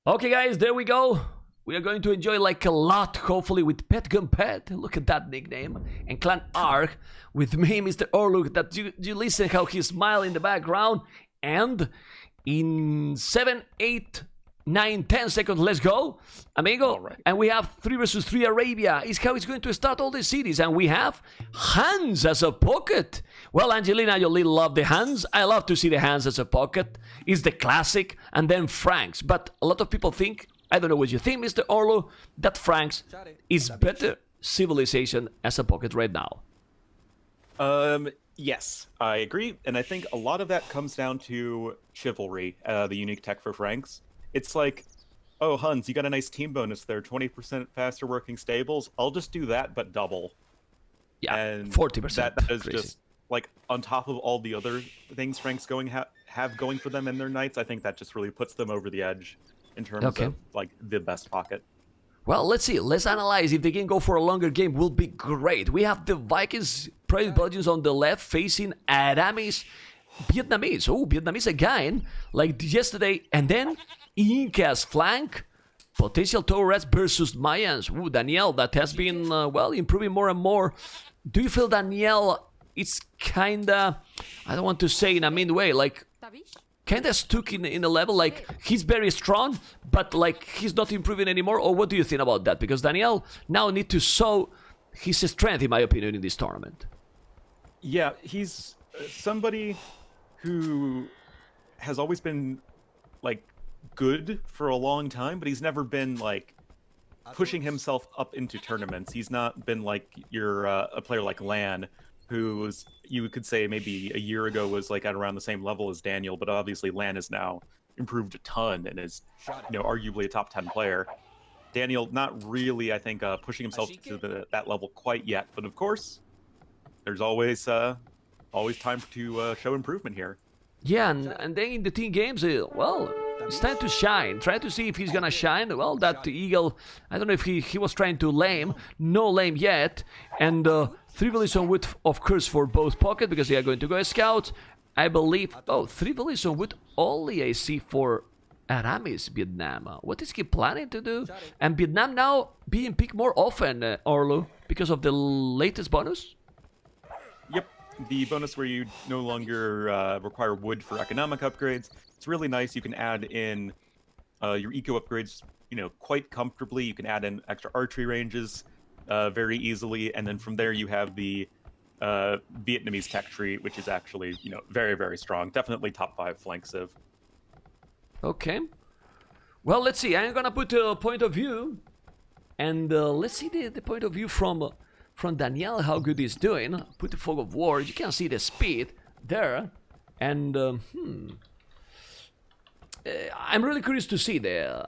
Okay, guys, there we go. We are going to enjoy like a lot, hopefully, with PETGUNPET. Look at that nickname. And Clan ARG with me, Mr. Orluk. That you listen how he smiled in the background. And in 7, 8, 9, 10 seconds, let's go, amigo. Right. And we have 3 versus 3 Arabia. Is how it's going to start all the cities. And we have Hans as a pocket. Well, Angelina Jolie love the Hans. I love to see the Hans as a pocket. It's the classic. And then Franks. But a lot of people think, I don't know what you think, Mr. Orlo, that Franks is better civilization as a pocket right now. Yes, I agree, and I think a lot of that comes down to chivalry, the unique tech for Franks. It's like, oh, Huns, you got a nice team bonus there, 20% faster working stables. I'll just do that, but double. Yeah, and 40%. That is crazy. just like on top of all the other things Franks have going for them in their knights. I think that just really puts them over the edge in terms of like the best pocket. Well, let's see. Let's analyze. If they can go for a longer game, will be great. We have the Vikings, Private Belgians on the left, facing Aramis, Vietnamese. Oh, Vietnamese again, like yesterday. And then Inca's flank, potential Torres versus Mayans. Ooh, Daniel, that has been, well, improving more and more. Do you feel Daniel, it's kinda, I don't want to say in a mean way, like, kind of stuck in a level, like he's very strong, but like he's not improving anymore? Or what do you think about that? Because Daniel now need to show his strength, in my opinion, in this tournament. Yeah, he's somebody who has always been like good for a long time, but he's never been like pushing himself up into tournaments. He's not been like your a player like Lan, who was, you could say maybe a year ago was like at around the same level as Daniel, but obviously Lan has now improved a ton and is, you know, arguably a top 10 player. Daniel not really, I think, pushing himself to that level quite yet, but of course, there's always time to show improvement here. Yeah, and then in the team games, well, it's time to shine. Try to see if he's gonna shine. Well, that Eagle, I don't know if he was trying to lame. No lame yet. And 3 villages on wood, of course, for both pocket, because they are going to go as scouts. I believe, 3 villages on wood only I see for Aramis, Vietnam. What is he planning to do? And Vietnam now being picked more often, Orlo, because of the latest bonus? Yep, the bonus where you no longer require wood for economic upgrades. It's really nice. You can add in your eco upgrades, you know, quite comfortably. You can add in extra archery ranges very easily, and then from there you have the Vietnamese tech tree, which is actually, you know, very, very strong. Definitely top 5 flank civ. Okay. Well, let's see. I'm gonna put a point of view, and let's see the point of view from Daniel, how good he's doing. Put the fog of war. You can see the speed there, and I'm really curious to see the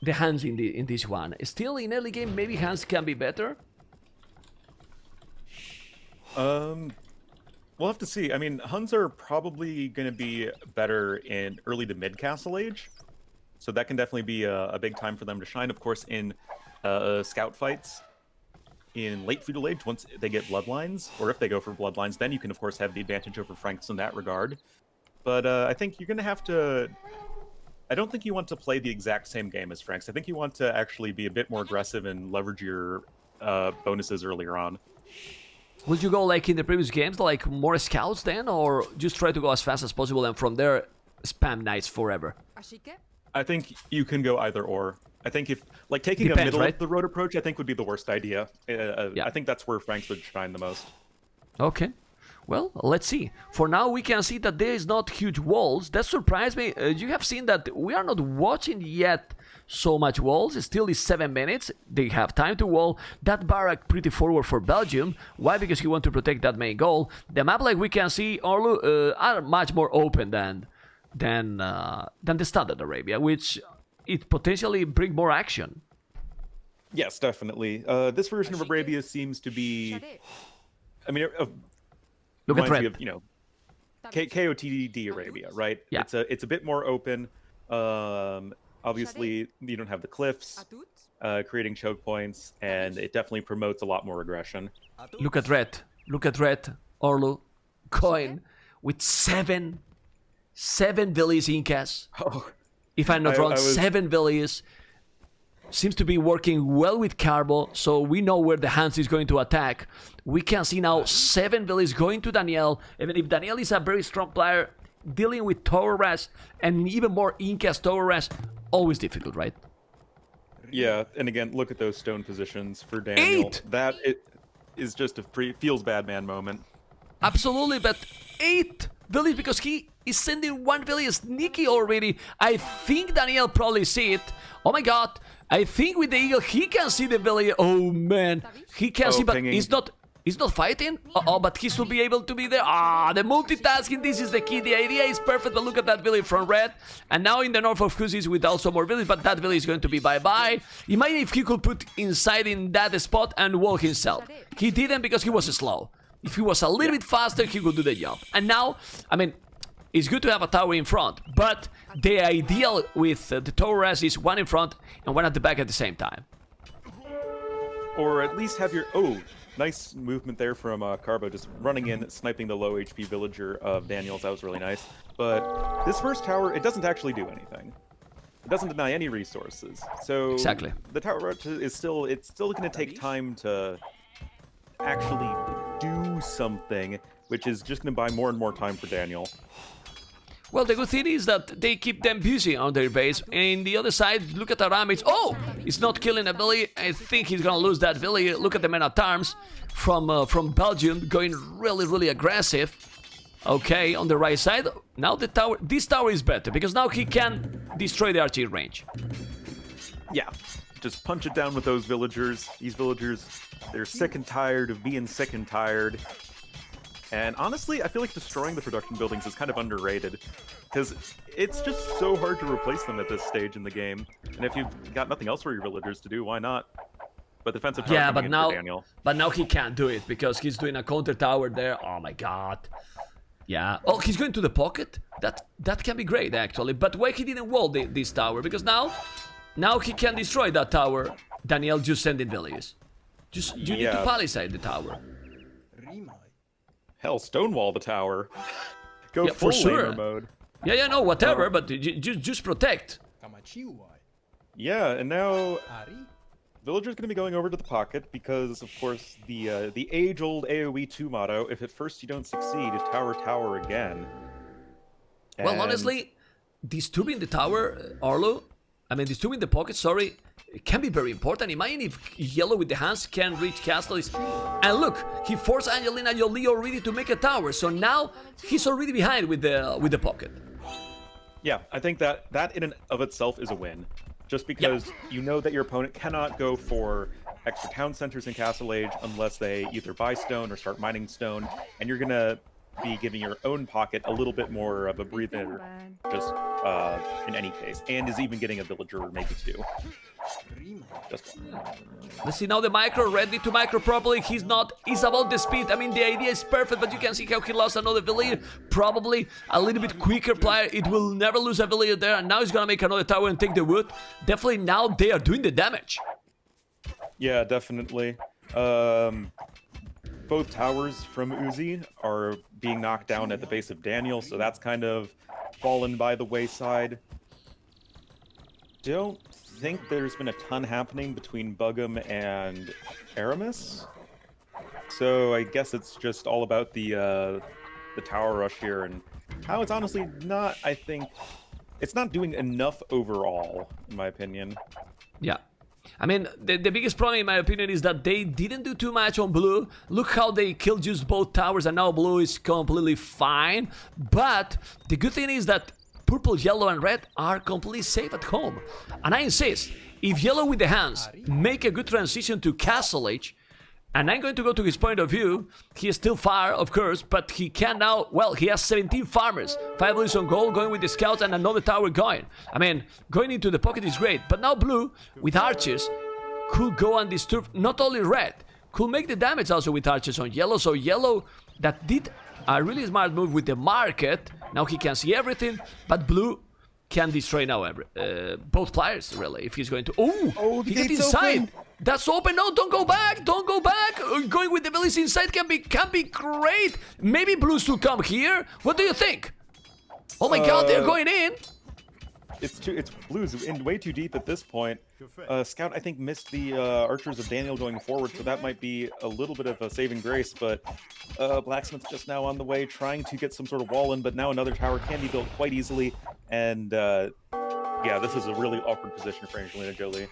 Hans in this one. Still in early game, maybe Hans can be better. We'll have to see. I mean, Huns are probably going to be better in early to mid castle age, so that can definitely be a big time for them to shine. Of course, in scout fights in late feudal age, once they get bloodlines, or if they go for bloodlines, then you can of course have the advantage over Franks in that regard. But I think you're going to have to... I don't think you want to play the exact same game as Franks. I think you want to actually be a bit more aggressive and leverage your bonuses earlier on. Would you go like in the previous games, like more scouts then, or just try to go as fast as possible and from there spam knights forever? I think you can go either or. I think if, like, taking Depends, a middle right? of the road approach, I think would be the worst idea. Yeah. I think that's where Franks would shine the most. Okay. Well, let's see. For now, we can see that there is not huge walls. That surprised me. You have seen that we are not watching yet so much walls. It still is 7 minutes. They have time to wall. That barrack pretty forward for Belgium. Why? Because he want to protect that main goal. The map, like we can see, are much more open than the standard Arabia, which it potentially bring more action. Yes, definitely. This version of Arabia seems to be... I mean, Look at reminds red. me of, you know, KOTD Arabia, right? Yeah. It's a bit more open. Obviously, you don't have the cliffs, creating choke points, and it definitely promotes a lot more aggression. Look at red. Look at red. Orlu coin with seven villages Incas. Oh, if I'm not wrong, 7 villages. Seems to be working well with Carbo, so we know where the Hans is going to attack. We can see now 7 villages going to Daniel. Even if Daniel is a very strong player, dealing with tower rush and even more Incas tower rush, always difficult, right? Yeah, and again, look at those stone positions for Daniel. 8! That it is just a feels bad man moment. Absolutely, but 8 villages because he is sending 1 village sneaky already. I think Daniel probably see it. Oh my god. I think with the eagle he can see the village. Oh man. He can see, but pinging. he's not fighting. But he should be able to be there. The multitasking, this is the key. The idea is perfect, but look at that village from red. And now in the north of Kuz is with also more village, but that village is going to be bye-bye. Imagine if he could put inside in that spot and wall himself. He didn't because he was slow. If he was a little bit faster, he could do the job. And now, I mean, it's good to have a tower in front, but the ideal with the tower rush is 1 in front and 1 at the back at the same time. Or at least have your... Oh, nice movement there from Carbo, just running in, sniping the low HP villager of Daniels. That was really nice. But this first tower, it doesn't actually do anything. It doesn't deny any resources. So exactly. The tower rush is still... It's still going to take time to actually do something, which is just going to buy more and more time for Daniel. Well, the good thing is that they keep them busy on their base. And the other side, look at Aramis. Oh, he's not killing a village. I think he's gonna lose that village. Look at the men at arms from Belgium going really, really aggressive. Okay, on the right side. Now the tower. This tower is better because now he can destroy the archery range. Yeah, just punch it down with those villagers. These villagers, they're sick and tired of being sick and tired. And honestly, I feel like destroying the production buildings is kind of underrated, because it's just so hard to replace them at this stage in the game. And if you've got nothing else for your villagers to do, why not? But defensive tower coming in for Daniel. But now he can't do it because he's doing a counter tower there. Oh my god. Yeah. Oh, he's going to the pocket. That can be great actually. But why he didn't wall this tower? Because now he can destroy that tower. Daniel just sending villages. You need to palisade the tower. Hell, stonewall the tower. Go full laner mode. Yeah, no, whatever, but just protect. Yeah, and now Villager's going to be going over to the pocket because, of course, the age-old AoE 2 motto, if at first you don't succeed, tower again. And... Well, honestly, disturbing the tower, Arlo, disturbing the pocket, sorry, it can be very important. Imagine if Yellow with the hands can reach Castle. And look, he forced Angelina Jolie already to make a tower, so now he's already behind with the pocket. Yeah, I think that in and of itself is a win. Just because you know that your opponent cannot go for extra town centers in Castle Age unless they either buy stone or start mining stone, and you're gonna be giving your own pocket a little bit more of a breather, just in any case, and is even getting a villager, maybe 2. Just 1. Let's see now the micro, ready to micro properly. He's about the speed. I mean, the idea is perfect, but you can see how he lost another villager. Probably a little bit quicker player. It will never lose a villager there, and now he's gonna make another tower and take the wood. Definitely now they are doing the damage. Yeah, definitely. Both towers from Uzi are being knocked down at the base of Daniel, so that's kind of fallen by the wayside. Don't think there's been a ton happening between Bugum and Aramis, so I guess it's just all about the tower rush here, and how it's honestly not, I think, it's not doing enough overall, in my opinion. Yeah. I mean, the biggest problem in my opinion is that they didn't do too much on blue. Look how they killed just both towers and now blue is completely fine. But the good thing is that purple, yellow and red are completely safe at home. And I insist, if yellow with the hands make a good transition to Castle Age, and I'm going to go to his point of view, he is still far, of course, but he can now, well, he has 17 farmers, 5 blues on goal, going with the scouts and another tower going. I mean, going into the pocket is great, but now blue, with archers, could go and disturb not only red, could make the damage also with archers on yellow, so yellow, that did a really smart move with the market, now he can see everything, but blue can destroy now both players, really, if he's going to... Oh, he got inside! Open. That's open. No, don't go back. Don't go back. Going with the village inside can be great. Maybe blues will come here. What do you think? Oh my god, they're going in. it's Blues in way too deep at this point. Scout, I think, missed the archers of Daniel going forward, so that might be a little bit of a saving grace, but Blacksmith just now on the way, trying to get some sort of wall in, but now another tower can be built quite easily, and yeah, this is a really awkward position for Angelina Jolie.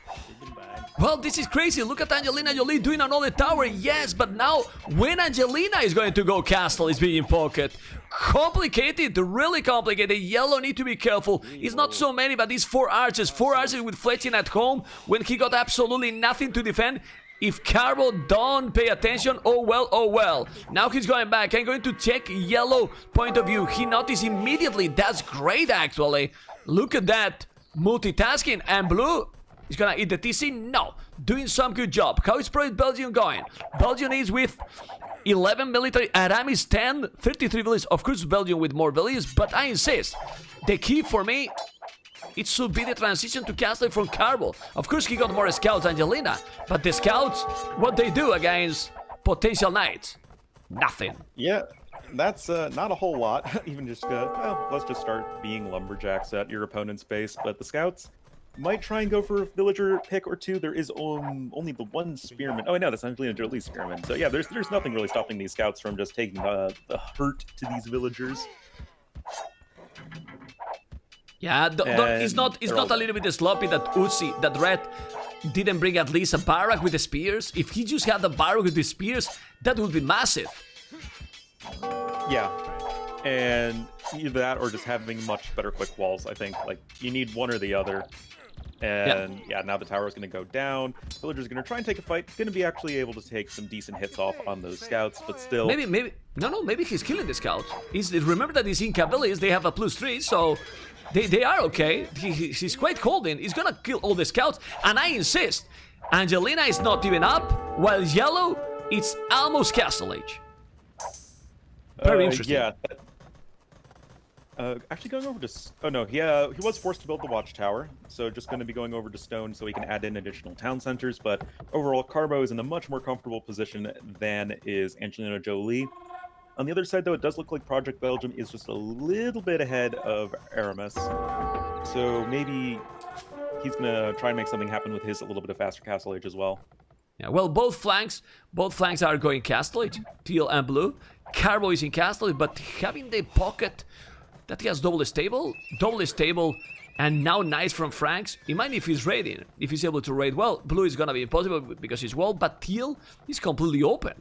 Well, this is crazy. Look at Angelina Jolie doing another tower. Yes, but now when Angelina is going to go castle is being pocket. Complicated, really complicated. Yellow need to be careful. It's not so many, but these 4 archers. 4 archers with fletching at home when he got absolutely nothing to defend. If Carbo don't pay attention, oh well, oh well. Now he's going back. I'm going to check yellow point of view. He noticed immediately. That's great, actually. Look at that. Multitasking. And blue is gonna eat the TC. No, doing some good job. How is Project Belgium going? Belgium is with 11 military, Aramis 10, 33 villages. Of course, Belgium with more villages, but I insist, the key for me, it should be the transition to castle from Carbo. Of course, he got more scouts, Angelina, but the scouts, what they do against potential knights? Nothing. Yeah, that's not a whole lot. Even just, well, let's just start being lumberjacks at your opponent's base, but the scouts might try and go for a villager pick or 2. There is only the 1 spearman. Oh, no, that's Angelina Jolie's spearman. So yeah, there's nothing really stopping these scouts from just taking the hurt to these villagers. Yeah, it's not a little bit sloppy that Uzi, that Red, didn't bring at least a barrack with the spears. If he just had the barrack with the spears, that would be massive. Yeah, and either that or just having much better quick walls. I think like you need one or the other. And yeah, now the tower is going to go down. Villagers are going to try and take a fight. Going to be actually able to take some decent hits off on those scouts, but still. Maybe he's killing the scouts. Remember that these Inca villages, they have a +3, so they are okay. He's quite holding. He's going to kill all the scouts, and I insist, Angelina is not even up, while yellow, it's almost castle age. Very interesting. Yeah. Actually going over to... Oh, no. He was forced to build the watchtower, so just going to be going over to stone so he can add in additional town centers, but overall, Carbo is in a much more comfortable position than is Angelina Jolie. On the other side, though, it does look like Project Belgium is just a little bit ahead of Aramis, so maybe he's going to try and make something happen with his a little bit of faster castle age as well. Yeah, well, both flanks are going castle age, teal and blue. Carbo is in castle age, but having the pocket... that he has double stable, and now knights from Franks. Imagine if he's raiding, if he's able to raid well. Blue is gonna be impossible because he's walled, but teal is completely open.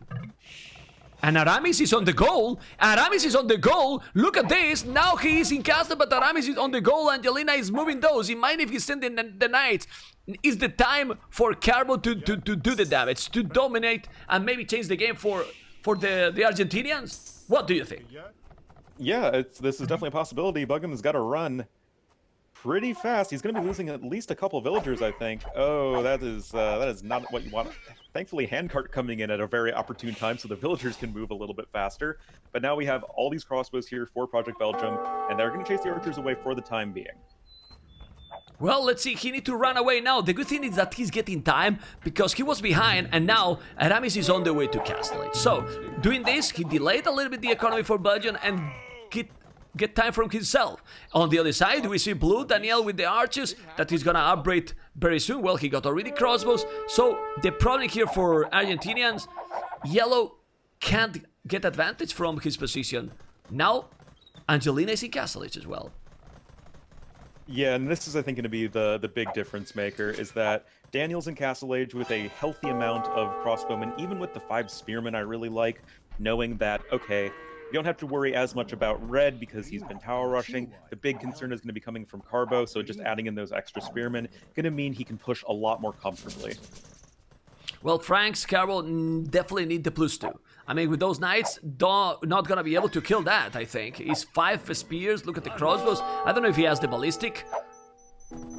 And Aramis is on the goal. Look at this. Now he is in castle, but Aramis is on the goal. Angelina is moving those. Imagine if he's sending the knights. Is the time for Carbo to do the damage, to dominate, and maybe change the game for the Argentinians? What do you think? Yeah, this is definitely a possibility. Bugham's got to run pretty fast. He's going to be losing at least a couple villagers, I think. Oh, that is not what you want. Thankfully, Handcart coming in at a very opportune time so the villagers can move a little bit faster. But now we have all these crossbows here for Project Belgium, and they're going to chase the archers away for the time being. Well, let's see, he needs to run away now. The good thing is that he's getting time because he was behind and now Aramis is on the way to castle age. So, doing this, he delayed a little bit the economy for Belgium and get time from himself. On the other side, we see Blue, Daniel with the archers that he's gonna upgrade very soon. Well, he got already crossbows. So, the problem here for Argentinians, yellow can't get advantage from his position. Now, Angelina is in castle age as well. Yeah, and this is, I think, going to be the big difference maker, is that Daniel's in Castle Age with a healthy amount of crossbowmen, even with the 5 spearmen I really like, knowing that, okay, you don't have to worry as much about Red because he's been tower rushing. The big concern is going to be coming from Carbo, so just adding in those extra spearmen going to mean he can push a lot more comfortably. Well, Franks, Carbo definitely need the +2. I mean, with those knights, not gonna be able to kill that, I think. He's 5 spears, look at the crossbows. I don't know if he has the ballistic.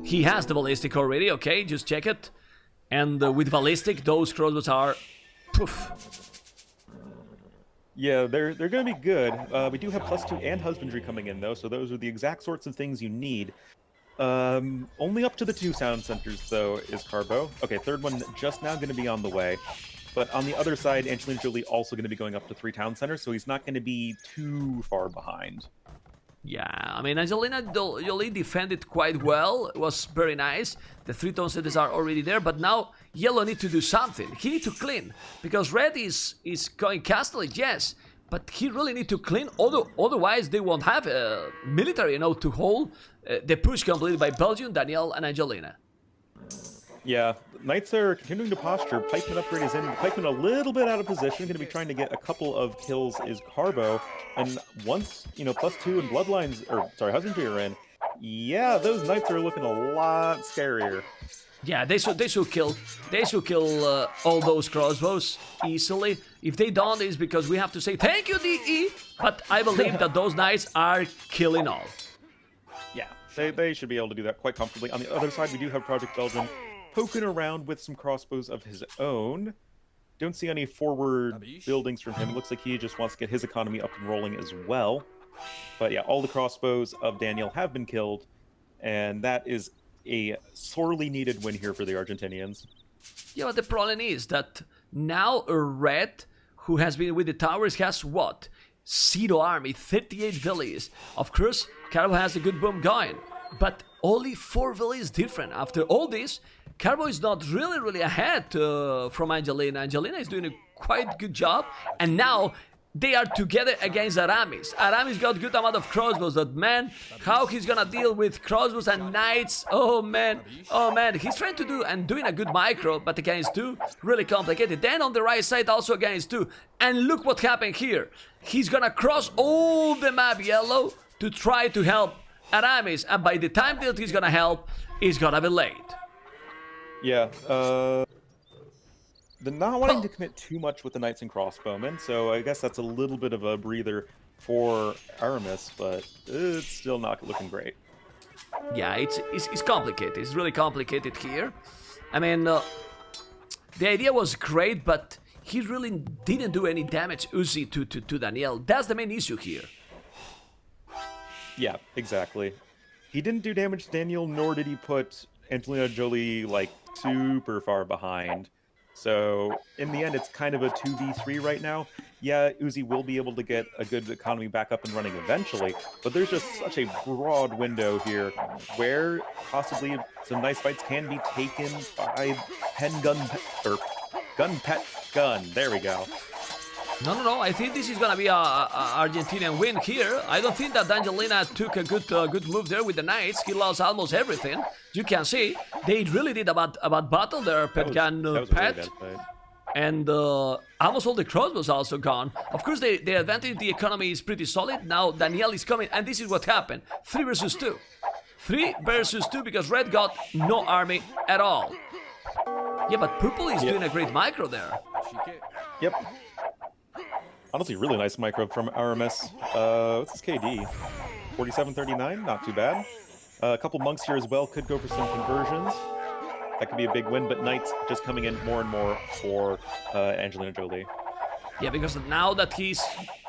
He has the ballistic already, okay, just check it. And with ballistic, those crossbows are... poof. Yeah, they're gonna be good. We do have +2 and husbandry coming in, though, so those are the exact sorts of things you need. Only up to the 2 sound centers, though, is Carbo. Okay, third one just now going to be on the way. But on the other side, Angelina Jolie also going to be going up to 3 town centers, so he's not going to be too far behind. Yeah, I mean, Angelina Jolie defended quite well. It was very nice. The 3-tone cities are already there, but now Yellow need to do something. He need to clean, because Red is going castle, yes, but he really need to clean, otherwise they won't have a military, to hold the push completed by Belgium, Danielle, and Angelina. Yeah, Knights are continuing to posture. Pikeman upgrade is in. Pikeman a little bit out of position. Going to be trying to get a couple of kills is Carbo. And once, +2 and Bloodlines, or sorry, Husbandry are in, yeah, those Knights are looking a lot scarier. Yeah, they should kill all those crossbows easily. If they don't, it's because we have to say thank you, DE. But I believe that those Knights are killing all. Yeah, they should be able to do that quite comfortably. On the other side, we do have Project Belgium poking around with some crossbows of his own. Don't see any forward buildings from him. It looks like he just wants to get his economy up and rolling as well. But yeah, all the crossbows of Daniel have been killed, and that is a sorely needed win here for the Argentinians. Yeah, but the problem is that now a Red, who has been with the towers, has what? 0 army, 38 villages. Of course, Carbo has a good boom going, but only 4 villages different. After all this, Carbo is not really ahead from Angelina. Angelina is doing a quite good job, and now they are together against Aramis. Aramis got good amount of crossbows, but man, how he's gonna deal with crossbows and knights? Oh man, he's trying to do and doing a good micro, but against 2, really complicated. Then on the right side also against 2, and look what happened here. He's gonna cross all the map Yellow to try to help Aramis, and by the time that he's gonna help, it's gonna be late. Yeah, they're not wanting to commit too much with the Knights and Crossbowmen, so I guess that's a little bit of a breather for Aramis, but it's still not looking great. Yeah, it's complicated. It's really complicated here. I mean, the idea was great, but he really didn't do any damage, Uzi, to Danielle. That's the main issue here. Yeah, exactly. He didn't do damage to Daniel, nor did he put Angelina Jolie, super far behind. So, in the end, it's kind of a 2v3 right now. Yeah, Uzi will be able to get a good economy back up and running eventually, but there's just such a broad window here where possibly some nice fights can be taken by Gun. There we go. No, I think this is gonna be a Argentinian win here. I don't think that Angelina took a good move there with the Knights. He lost almost everything. You can see, they really did a bad battle there, PETGUNPET. And almost all the crossbows also gone. Of course, the advantage, the economy is pretty solid. Now Danielle is coming, and this is what happened. 3 versus 2. 3 versus 2 because Red got no army at all. Yeah, but Purple is doing a great micro there. Yep. Honestly, really nice micro from Aramis. What's his KD? 4739, not too bad. A couple monks here as well could go for some conversions. That could be a big win, but Knights just coming in more and more for Angelina Jolie. Yeah, because now that he's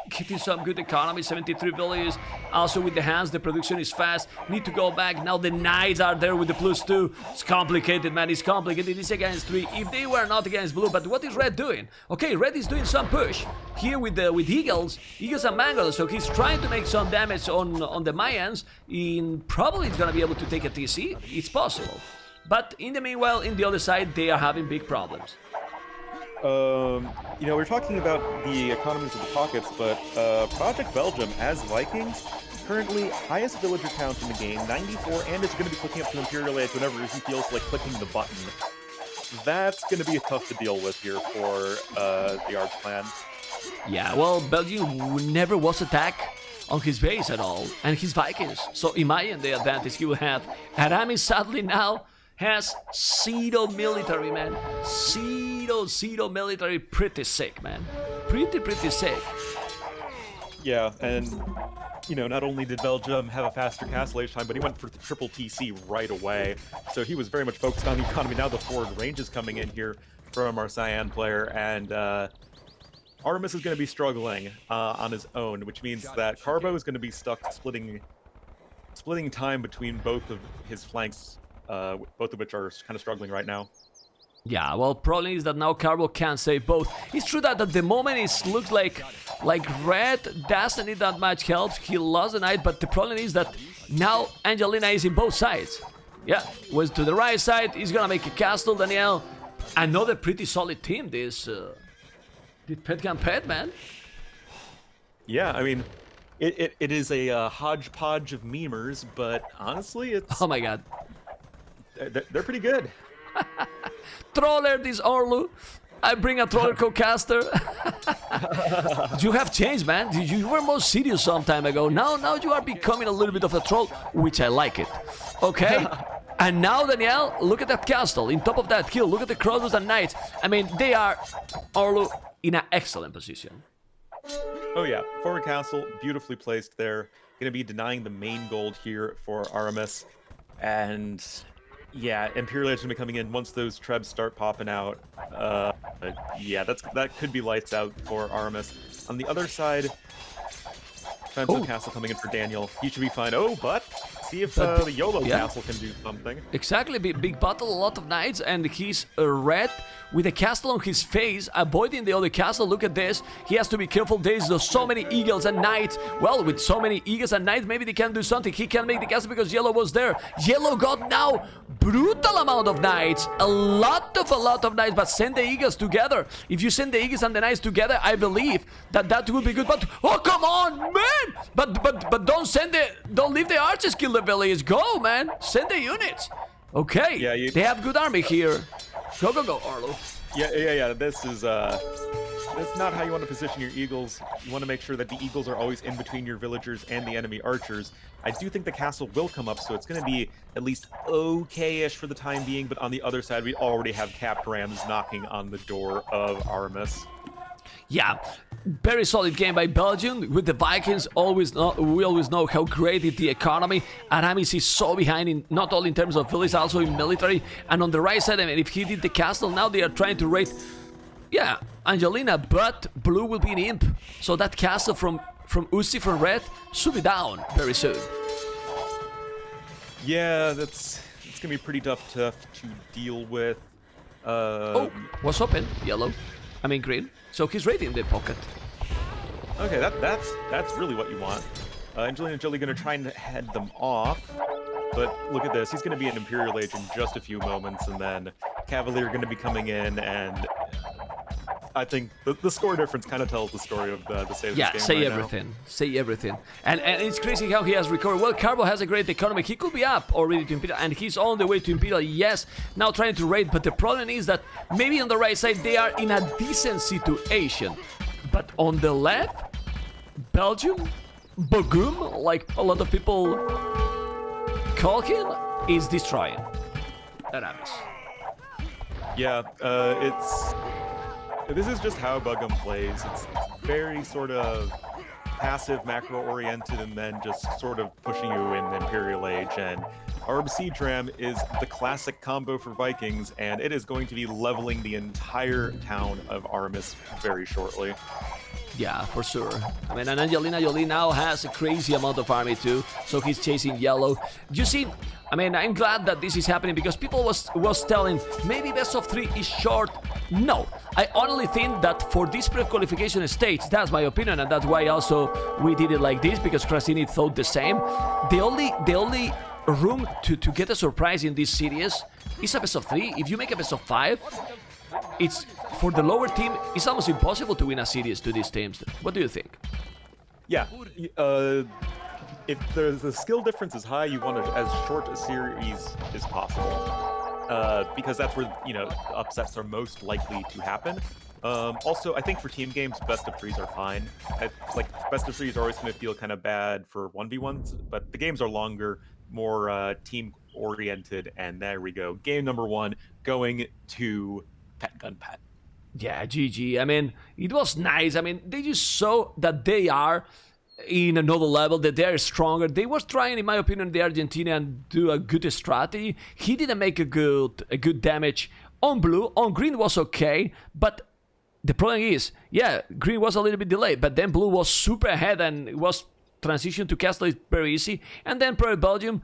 getting some good economy, 73 villages, also with the hands, the production is fast, need to go back, now the Knights are there with the +2, it's complicated, man, it's complicated, it's against 3, if they were not against blue, but what is Red doing? Okay, Red is doing some push, here with Eagles and Mangold, so he's trying to make some damage on the Mayans, probably it's gonna be able to take a TC, it's possible, but in the meanwhile, in the other side, they are having big problems. We're talking about the economies of the pockets, but Project Belgium, as Vikings, currently highest villager count in the game, 94, and is going to be clicking up to Imperial Age whenever he feels like clicking the button. That's going to be tough to deal with here for the ARG clan. Yeah, well, Belgium never was attacked on his base at all, and his Vikings, so imagine the advantage he will have. Aramis sadly now has 0 military, man. 0 military, pretty sick, man. Pretty sick. Yeah, and, not only did Belgium have a faster castle age time, but he went for the triple TC right away. So he was very much focused on the economy. Now the forward range is coming in here from our Cyan player, and Aramis is going to be struggling on his own, which means that Carbo is going to be stuck splitting time between both of his flanks, both of which are kind of struggling right now. Yeah, well, problem is that now Carbo can't save both. It's true that at the moment it looks like Red doesn't need that much help. He lost the knight, but the problem is that now Angelina is in both sides. Yeah, was to the right side. He's gonna make a castle, Daniel. Another pretty solid team. This PETGUNPET, man. Yeah, I mean, it is a hodgepodge of memers, but honestly, it's Oh my god. they're pretty good. Troller, this Orlu. I bring a Troller co-caster. You have changed, man. You were more serious some time ago. Now you are becoming a little bit of a troll, which I like it. Okay? And now, Daniel, look at that castle. In top of that hill, look at the crossbows and knights. I mean, they are, Orlu, in an excellent position. Oh yeah, forward castle, beautifully placed there. Gonna be denying the main gold here for Aramis. And yeah, Imperial Age gonna be coming in once those trebs start popping out. Yeah, that could be lights out for Aramis. On the other side, defensive castle coming in for Daniel. He should be fine. Oh, but see if the YOLO castle can do something. Exactly, big battle, a lot of knights, and he's red with a castle on his face, avoiding the other castle. Look at this. He has to be careful. There's so many eagles and knights. Well, with so many eagles and knights, maybe they can do something. He can make the castle because Yellow was there. Yellow got now brutal amount of knights. A lot of knights, but send the eagles together. If you send the eagles and the knights together, I believe that would be good. But oh, come on, man! But don't leave the archers kill the village. Go, man. Send the units. Okay. Yeah, they have good army here. Go, Arlo. Yeah. This is that's not how you want to position your eagles. You want to make sure that the eagles are always in between your villagers and the enemy archers. I do think the castle will come up, so it's going to be at least okay-ish for the time being. But on the other side, we already have capped rams knocking on the door of Aramis. Yeah, very solid game by Belgium. With the Vikings, we always know how great is the economy. Aramis is so behind, not only in terms of village, also in military. And on the right side, I mean, if he did the castle, now they are trying to raid, yeah, Angelina, but Blue will be an imp. So that castle from Uzi, from Red, should be down very soon. Yeah, it's going to be pretty tough to deal with. Oh, what's open? Yellow. I mean green. So he's ready in the pocket. Okay, that's really what you want. Angelina Jolie gonna try and head them off, but look at this. He's gonna be an Imperial Age in just a few moments, and then Cavalier gonna be coming in, and I think the score difference kind of tells the story of the state of this game. Say right everything. now. Say everything. And it's crazy how he has recovered. Well, Carbo has a great economy. He could be up already to Imperial, and he's on the way to Imperial. Yes, now trying to raid, but the problem is that maybe on the right side they are in a decent situation, but on the left, Belgium, Bogoum, like a lot of people call him, is destroying Aramis. Yeah, this is just how Bugum plays. It's very sort of passive, macro-oriented, and then just sort of pushing you in the Imperial Age. And Arb Siege Ram is the classic combo for Vikings, and it is going to be leveling the entire town of Aramis very shortly. Yeah, for sure. I mean, and Angelina Jolie now has a crazy amount of army too, so he's chasing Yellow. You see, I mean, I'm glad that this is happening because people was telling maybe best of 3 is short. No, I only think that for this pre-qualification stage, that's my opinion, and that's why also we did it like this, because Krasini thought the same. The only room to get a surprise in this series is a best of 3. If you make a best of 5, it's for the lower team, it's almost impossible to win a series to these teams. What do you think? Yeah, if the skill difference is high, you want as short a series as possible, because that's where upsets are most likely to happen. Also, I think for team games, best of 3s are fine. Like best of 3s are always going to feel kind of bad for 1v1s, but the games are longer, more team oriented, and there we go. Game number 1 going to PETGUNPET. Yeah, GG. I mean, it was nice. I mean, they just saw that they are in another level, that they are stronger. They were trying, in my opinion, the Argentinian do a good strategy. He didn't make a good damage on blue. On green was okay, but the problem is, yeah, green was a little bit delayed, but then blue was super ahead and it was transition to castle is very easy. And then Pro Belgium,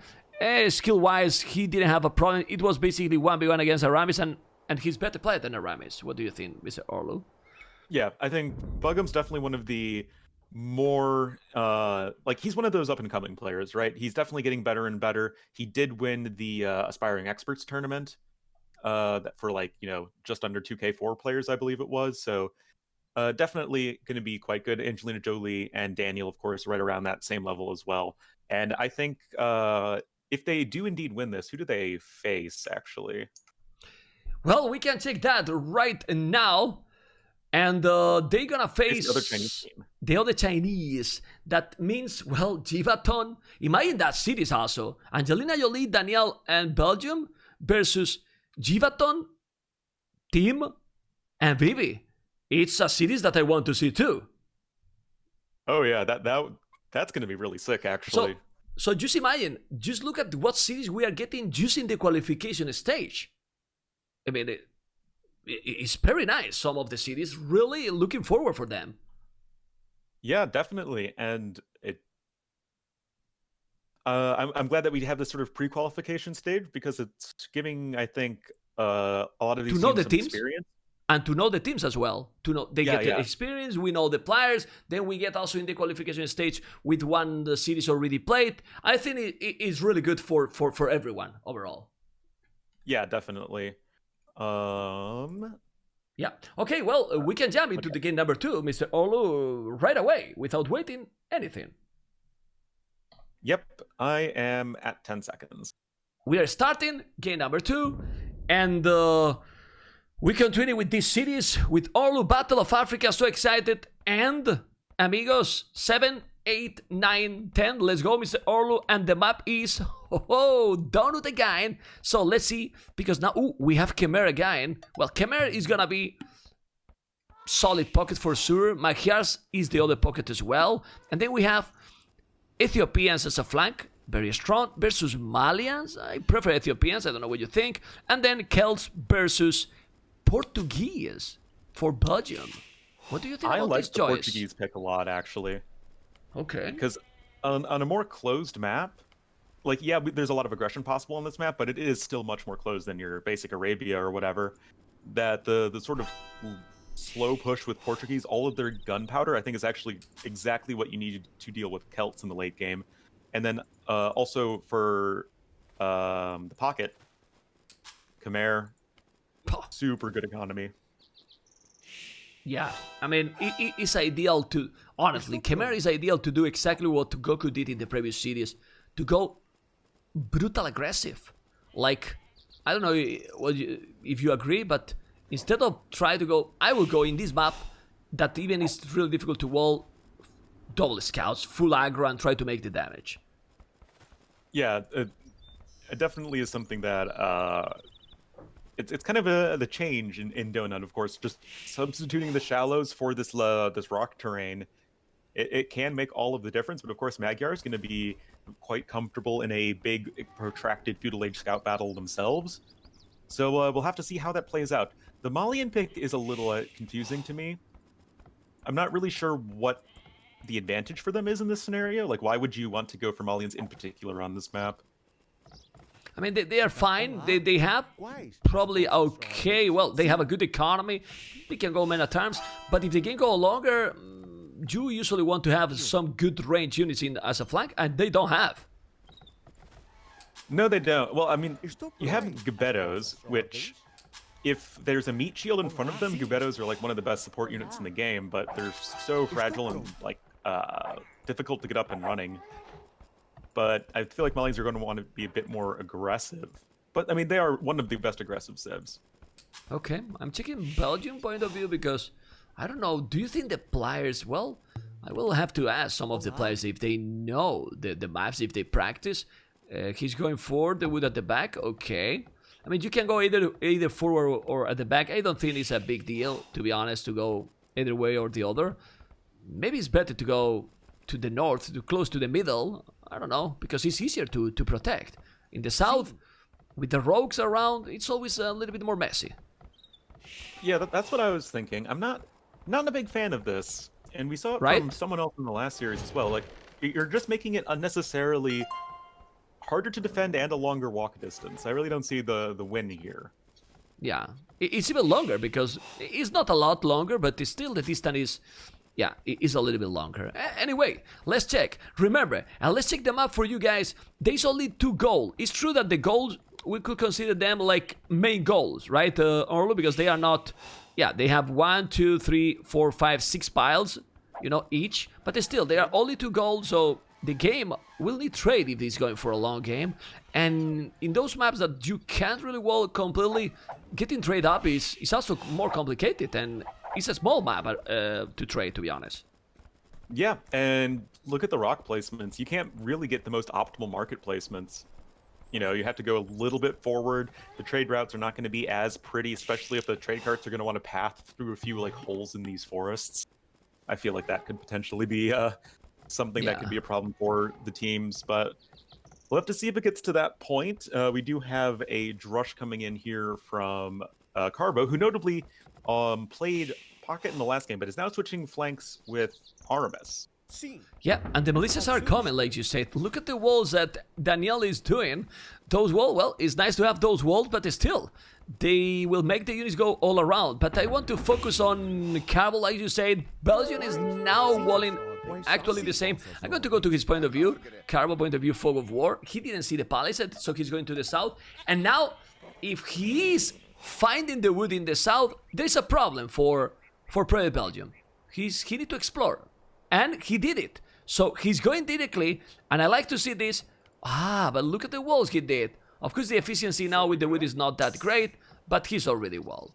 skill-wise, he didn't have a problem. It was basically 1v1 against Aramis, and and he's better player than Aramis. What do you think, Mr. Orlu? Yeah, I think Bugham's definitely one of the more like he's one of those up and coming players, right? He's definitely getting better and better. He did win the Aspiring Experts tournament for like, just under 2K4 players, I believe it was. So definitely going to be quite good. Angelina Jolie and Daniel, of course, right around that same level as well. And I think if they do indeed win this, who do they face actually? Well, we can check that right now. And they're gonna face the other Chinese team. The other Chinese. That means, well, Jivaton. Imagine that series also. Angelina Jolie, Danielle, and Belgium versus Jivaton, Tim, and Vivi. It's a series that I want to see too. Oh yeah, that's gonna be really sick actually. So just imagine, just look at what series we are getting just in the qualification stage. I mean, it's very nice. Some of the series, really looking forward for them. Yeah, definitely, and I'm glad that we have this sort of pre-qualification stage because it's giving, I think, a lot of these to know teams the some teams experience. And to know the teams as well. To know they get the Yeah. experience. We know the players. Then we get also in the qualification stage with the series already played. I think it is really good for everyone overall. Yeah, definitely. Yeah. Okay. Well, we can jump into the game number 2, Mr. Orlu, right away without waiting anything. Yep, I am at 10 seconds. We are starting game number 2, and we continue with this series with Orlu Battle of Africa. So excited. And amigos, 7, 8, 9, 10. Let's go, Mr. Orlu. And the map is Donut again. So let's see, because now we have Khmer again. Well, Khmer is gonna be solid pocket for sure. Magyars is the other pocket as well. And then we have Ethiopians as a flank, very strong, versus Malians. I prefer Ethiopians, I don't know what you think. And then Celts versus Portuguese for Belgium. What do you think about this choice? I like the Portuguese pick a lot, actually. Okay. Because on a more closed map, like, yeah, there's a lot of aggression possible on this map, but it is still much more closed than your basic Arabia or whatever. That the sort of slow push with Portuguese, all of their gunpowder, I think is actually exactly what you need to deal with Celts in the late game. And then also for the pocket, Khmer, super good economy. Yeah, I mean, it's ideal to, honestly, Khmer is ideal to do exactly what Goku did in the previous series, to go brutal aggressive. Like, I don't know if you agree, but instead of try to go, I will go in this map that even is really difficult to wall, double scouts, full aggro, and try to make the damage. Yeah, it definitely is something that it's kind of the change in Donut, of course. Just substituting the shallows for this rock terrain, it can make all of the difference. But of course, Magyar is going to be quite comfortable in a big, protracted feudal age scout battle themselves. So we'll have to see how that plays out. The Malian pick is a little confusing to me. I'm not really sure what the advantage for them is in this scenario. Like, why would you want to go for Malians in particular on this map? I mean, they are fine. They have probably okay. Well, they have a good economy. They can go many times. But if they can go longer, you usually want to have some good range units in as a flank, and they don't have. No, they don't. Well, I mean, you have Gebettos, which, if there's a meat shield in front of them, Gebettos are like one of the best support units in the game, but they're so fragile and like difficult to get up and running. But I feel like Malians are going to want to be a bit more aggressive. But I mean, they are one of the best aggressive civs. Okay, I'm checking Belgium point of view because I don't know. Do you think the players? Well, I will have to ask some of the players if they know the maps, if they practice. He's going forward, the wood at the back. Okay. I mean, you can go either forward or at the back. I don't think it's a big deal, to be honest, to go either way or the other. Maybe it's better to go to the north, to close to the middle. I don't know, because it's easier to protect. In the south, with the rogues around, it's always a little bit more messy. Yeah, that's what I was thinking. I'm not a big fan of this, and we saw it from someone else in the last series as well. Like, you're just making it unnecessarily harder to defend and a longer walk distance. I really don't see the win here. Yeah, it's even longer because it's not a lot longer, but it's still the distance is, yeah, it is a little bit longer. Anyway, let's check. Remember, and let's check the map for you guys. There's only 2 goals. It's true that the goals, we could consider them like main goals, right, Orlo? Because they are not, yeah, they have 1, 2, 3, 4, 5, 6 piles, you know, each. But still, they are only 2 goals, so the game will need trade if it's going for a long game. And in those maps that you can't really well completely, getting trade up is also more complicated, and it's a small map to trade, to be honest. Yeah, and look at the rock placements. You can't really get the most optimal market placements. You know, you have to go a little bit forward. The trade routes are not going to be as pretty, especially if the trade carts are going to want to path through a few like holes in these forests. I feel like that could potentially be something that could be a problem for the teams, but we'll have to see if it gets to that point. We do have a drush coming in here from Carbo, who notably played Pocket in the last game, but is now switching flanks with Aramis. Yeah, and the militias are coming, like you said. Look at the walls that Daniel is doing. Those walls, well, it's nice to have those walls, but still, they will make the units go all around. But I want to focus on Carbo, like you said. Belgium is now walling actually the same. I'm going to go to his point of view. Carbo point of view, fog of war. He didn't see the palisade, so he's going to the south. And now, if he is finding the wood in the south, there's a problem for Project Belgium. He need to explore. And he did it. So he's going directly, and I like to see this. But look at the walls he did. Of course, the efficiency now with the wood is not that great, but he's already walled.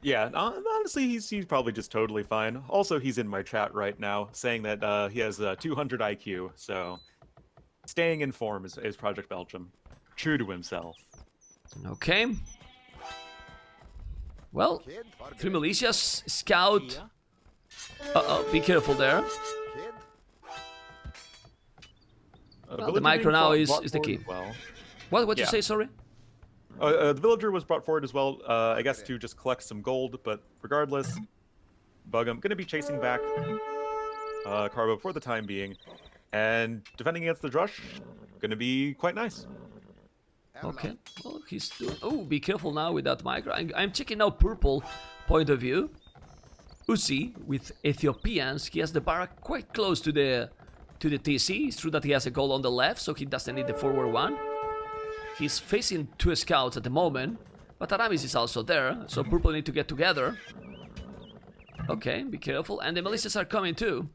Yeah, honestly, he's probably just totally fine. Also, he's in my chat right now, saying that he has 200 IQ, so staying in form is Project Belgium. True to himself. Okay. Well, 3 militias, scout. Uh-oh, be careful there. Well, the micro now is the key. Well. What you say, sorry? The villager was brought forward as well, I guess to just collect some gold, but regardless, Bugum gonna be chasing back Carbo for the time being, and defending against the Drush, gonna be quite nice. Okay, well, he's doing... Oh, be careful now with that micro. I'm checking out purple point of view. Uzi with Ethiopians, he has the barrack quite close to the TC. It's true that he has a goal on the left, so he doesn't need the forward one. He's facing 2 scouts at the moment, but Aramis is also there, so purple need to get together. Okay, be careful, and the militias are coming too.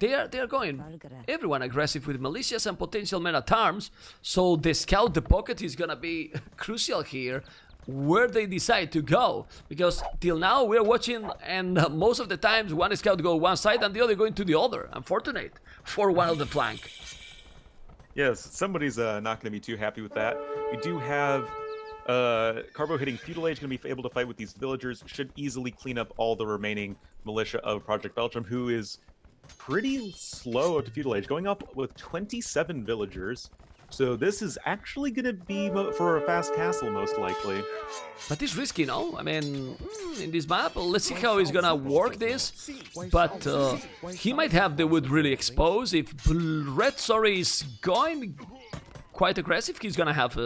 They are going, everyone aggressive with militias and potential men-at-arms, so the scout, the pocket is gonna be crucial here, where they decide to go, because till now we're watching, and most of the times one scout go one side and the other going to the other. Unfortunate for one of the flank. Yes, somebody's not going to be too happy with that. We do have Carbo hitting Feudal Age, going to be able to fight with these villagers. Should easily clean up all the remaining militia of Project Belgium, who is pretty slow to Feudal Age, going up with 27 villagers. So this is actually going to be for a fast castle, most likely. But it's risky, no? I mean, in this map, let's see how he's gonna work this. But he might have the wood really exposed. If Red, is going quite aggressive, he's gonna have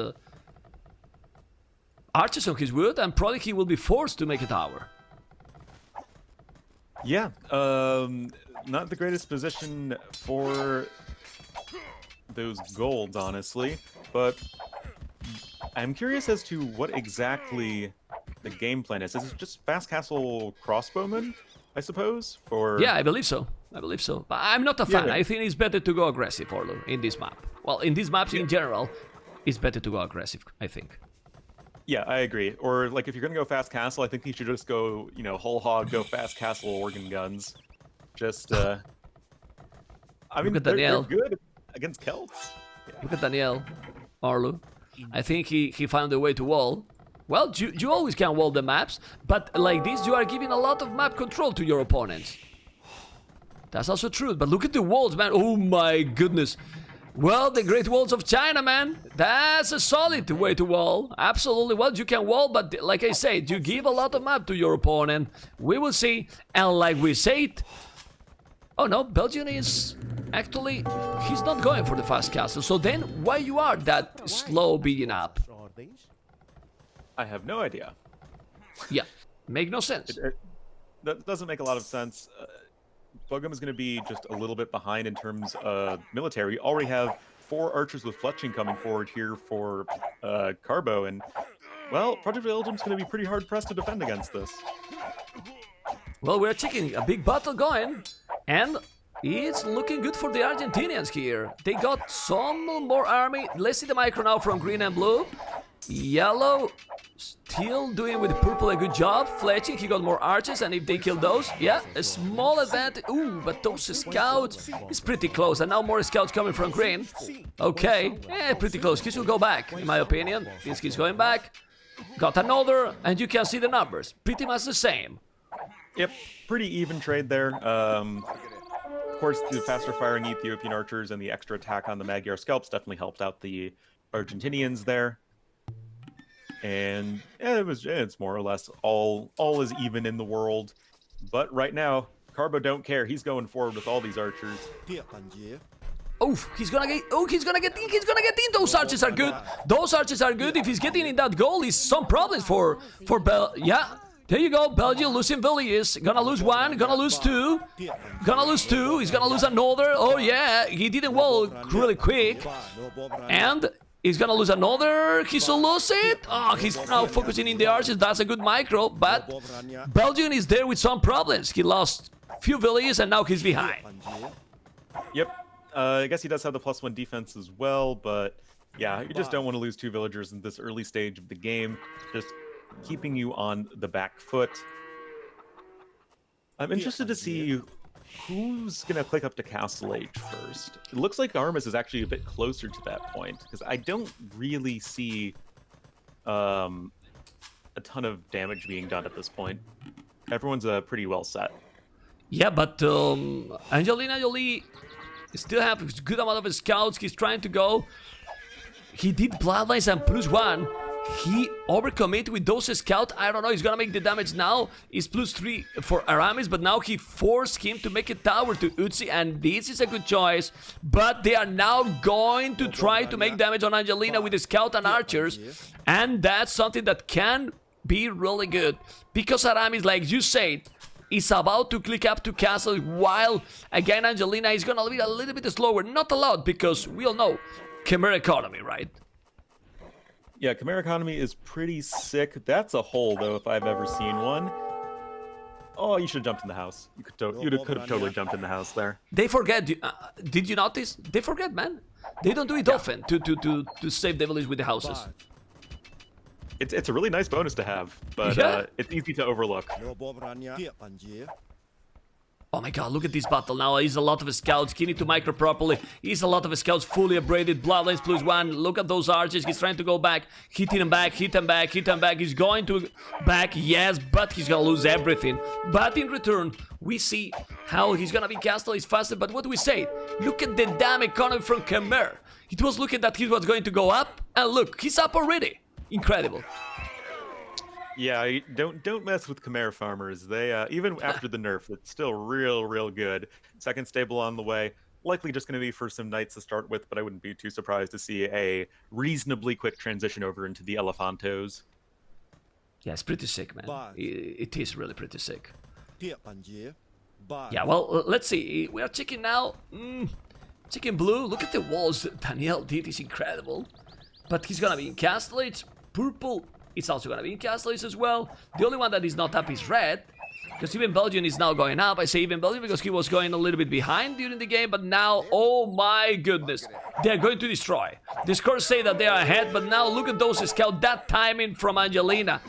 archers on his wood, and probably he will be forced to make a tower. Yeah, not the greatest position for those golds, honestly, but I'm curious as to what exactly the game plan is. Is it just fast castle crossbowmen, I suppose? Yeah, I believe so. But I'm not a fan. Yeah. I think it's better to go aggressive, Orlo, in this map. Well, in these maps in general, it's better to go aggressive, I think. Yeah, I agree. Or, like, if you're gonna go fast castle, I think you should just go, you know, whole hog, go fast castle organ guns. Just, I mean, they're good against Celts. Yeah. Look at Daniel, Orlo. I think he found a way to wall. Well, you always can wall the maps, but like this, you are giving a lot of map control to your opponents. That's also true, but look at the walls, man. Oh my goodness. Well, the Great Walls of China, man. That's a solid way to wall. Absolutely. Well, you can wall, but like I said, you give a lot of map to your opponent. We will see. And like we said... Oh no, Belgium is... Actually, he's not going for the fast castle. So then, why you are that slow being up? I have no idea. Yeah, make no sense. That doesn't make a lot of sense. Bugum is going to be just a little bit behind in terms of military. Already have 4 archers with fletching coming forward here for Carbo, and well, Project Belgium's going to be pretty hard pressed to defend against this. Well, we're checking a big battle going, and it's looking good for the Argentinians here. They got some more army. Let's see the micro now from green and blue. Yellow still doing with purple a good job. Fletching, he got more archers, and if they kill those, yeah, a small advantage. Ooh, but those scouts is pretty close, and now more scouts coming from green. Okay, pretty close. He should go back, in my opinion. This kid's going back. Got another, and you can see the numbers. Pretty much the same. Yep, pretty even trade there. Of course, the faster firing Ethiopian archers and the extra attack on the Magyar scalps definitely helped out the Argentinians there. And yeah, it's more or less all is even in the world. But right now, Carbo don't care. He's going forward with all these archers. Oh, he's gonna get in. Those archers are good. Those archers are good. If he's getting in that goal, is some problems for Yeah. There you go, Belgium losing villages. Gonna lose 1, gonna lose 2. Gonna lose 2, he's gonna lose another. Oh yeah, he didn't walk really quick. And he's gonna lose another. He should lose it. Oh, he's now focusing in the arches. That's a good micro, but Belgium is there with some problems. He lost a few villages and now he's behind. Yep. I guess he does have the +1 defense as well, but yeah, you just don't want to lose 2 villagers in this early stage of the game. Just keeping you on the back foot. I'm interested to see who's going to click up to Castle Age first. It looks like Armas is actually a bit closer to that point, because I don't really see a ton of damage being done at this point. Everyone's pretty well set. Yeah, but Angelina Jolie still have a good amount of scouts. He's trying to go. He did Bloodlines and +1. He overcommitted with those scouts. I don't know, he's gonna make the damage now. It's +3 for Aramis, but now he forced him to make a tower to Utsi, and this is a good choice. But they are now going to try to make damage on Angelina with the scout and archers, and that's something that can be really good. Because Aramis, like you said, is about to click up to castle, while again Angelina is gonna be a little bit slower. Not a lot, because we all know Khmer economy, right? Yeah, Khmer economy is pretty sick. That's a hole, though, if I've ever seen one. Oh, you should have jumped in the house. You could have totally jumped in the house there. They forget. Did you notice? They forget, man. They don't do it often to save the village with the houses. It's a really nice bonus to have, but it's easy to overlook. Oh my god, look at this battle now. He's a lot of scouts. He need to micro properly. He's a lot of scouts fully upgraded. Bloodlines +1. Look at those archers. He's trying to go back. Hit him back, hit him back, hit him back. He's going to back, yes, but he's gonna lose everything. But in return, we see how he's gonna be castle is faster. But what do we say? Look at the damn economy from Khmer. It was looking that he was going to go up, and look, he's up already. Incredible. Yeah, don't mess with Khmer farmers. They even after the nerf, it's still real good. Second stable on the way. Likely just going to be for some knights to start with, but I wouldn't be too surprised to see a reasonably quick transition over into the Elefantos. Yeah, it's pretty sick, man. It is really pretty sick. Yeah, well, let's see. We are checking now. Chicken blue. Look at the walls Daniel did. Is incredible. But he's gonna be in Castle Age. Purple. It's also gonna be in Castle Age as well. The only one that is not up is red, because even Belgium is now going up. I say even Belgium because he was going a little bit behind during the game, but now, oh my goodness, they're going to destroy. The scores say that they are ahead, but now look at those scouts. That timing from Angelina.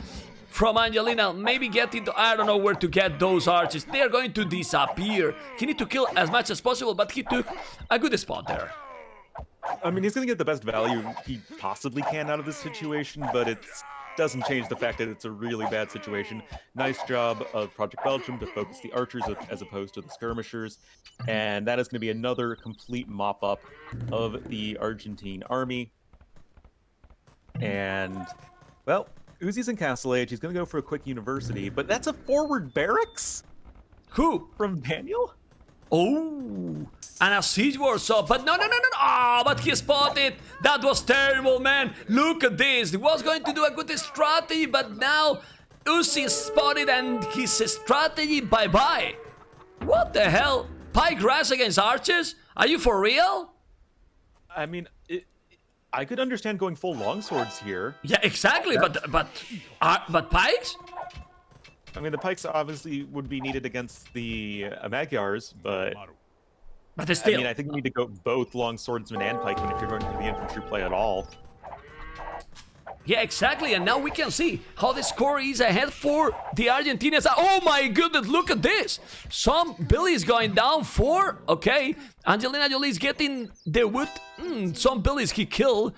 Maybe get into, I don't know where to get those archers. They are going to disappear. He need to kill as much as possible, but he took a good spot there. I mean, he's going to get the best value he possibly can out of this situation, but it doesn't change the fact that it's a really bad situation. Nice job of Project Belgium to focus the archers as opposed to the skirmishers, and that is going to be another complete mop-up of the Argentine army. And, well, Uzi's in Castle Age. He's going to go for a quick university, but that's a forward barracks? Who? From Daniel? Oh, and a siege war sub, but no. Oh, but he spotted. That was terrible, man. Look at this. He was going to do a good strategy, but now Uzi spotted and his strategy bye-bye. What the hell? Pike Rush against archers? Are you for real? I mean, I could understand going full longswords here. Yeah, exactly. But pikes? I mean, the pikes obviously would be needed against the Magyars, but Still. I mean, I think you need to go both longswordsmen and pikemen if you're going to do the infantry play at all. Yeah, exactly. And now we can see how the score is ahead for the Argentinians. Oh my goodness, look at this. Some Billy is going down 4. Okay. Angelina Jolie is getting the wood. Some Billies he killed.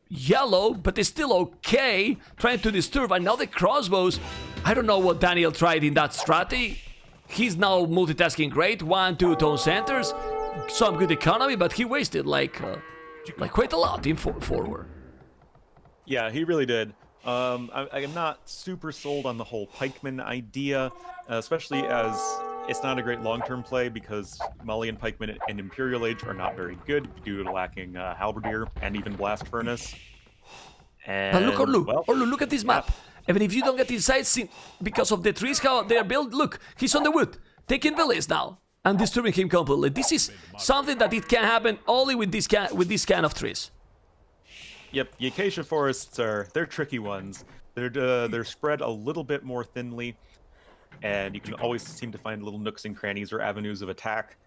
Yellow, but it's still okay. Trying to disturb. And now the crossbows. I don't know what Daniel tried in that strategy. He's now multitasking great. 1, 2 tone centers. Some good economy, but he wasted like quite a lot in forward. Yeah, he really did. I am not super sold on the whole pikeman idea, especially as it's not a great long-term play because Malian pikemen and Imperial Age are not very good due to lacking halberdier and even blast furnace. And, but look at this map. Yeah. Even if you don't get inside, because of the trees, how they're built, look, he's on the wood, taking villas now and disturbing him completely. This is something that it can happen only with this kind of trees. Yep, the acacia forests they're tricky ones. They're spread a little bit more thinly, and you can always seem to find little nooks and crannies or avenues of attack.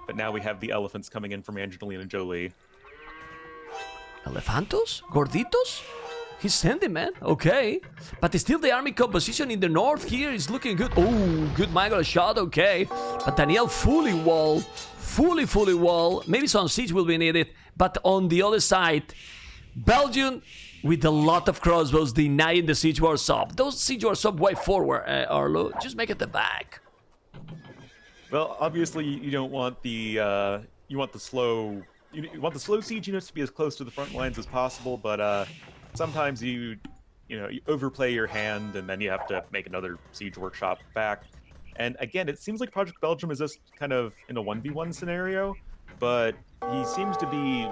But now we have the elephants coming in from Angelina Jolie. Elefantos? Gorditos? He's sending, man. Okay. But still the army composition in the north here is looking good. Oh, good Michael shot. Okay. But Daniel fully wall. Fully wall. Maybe some siege will be needed. But on the other side, Belgium with a lot of crossbows denying the siege war sub. Those siege war sub way forward, Arlo. Just make it the back. Well, obviously you don't want the you want the slow siege units to be as close to the front lines as possible, but sometimes you overplay your hand and then you have to make another siege workshop back. And again, it seems like Project Belgium is just kind of in a 1v1 scenario, but he seems to be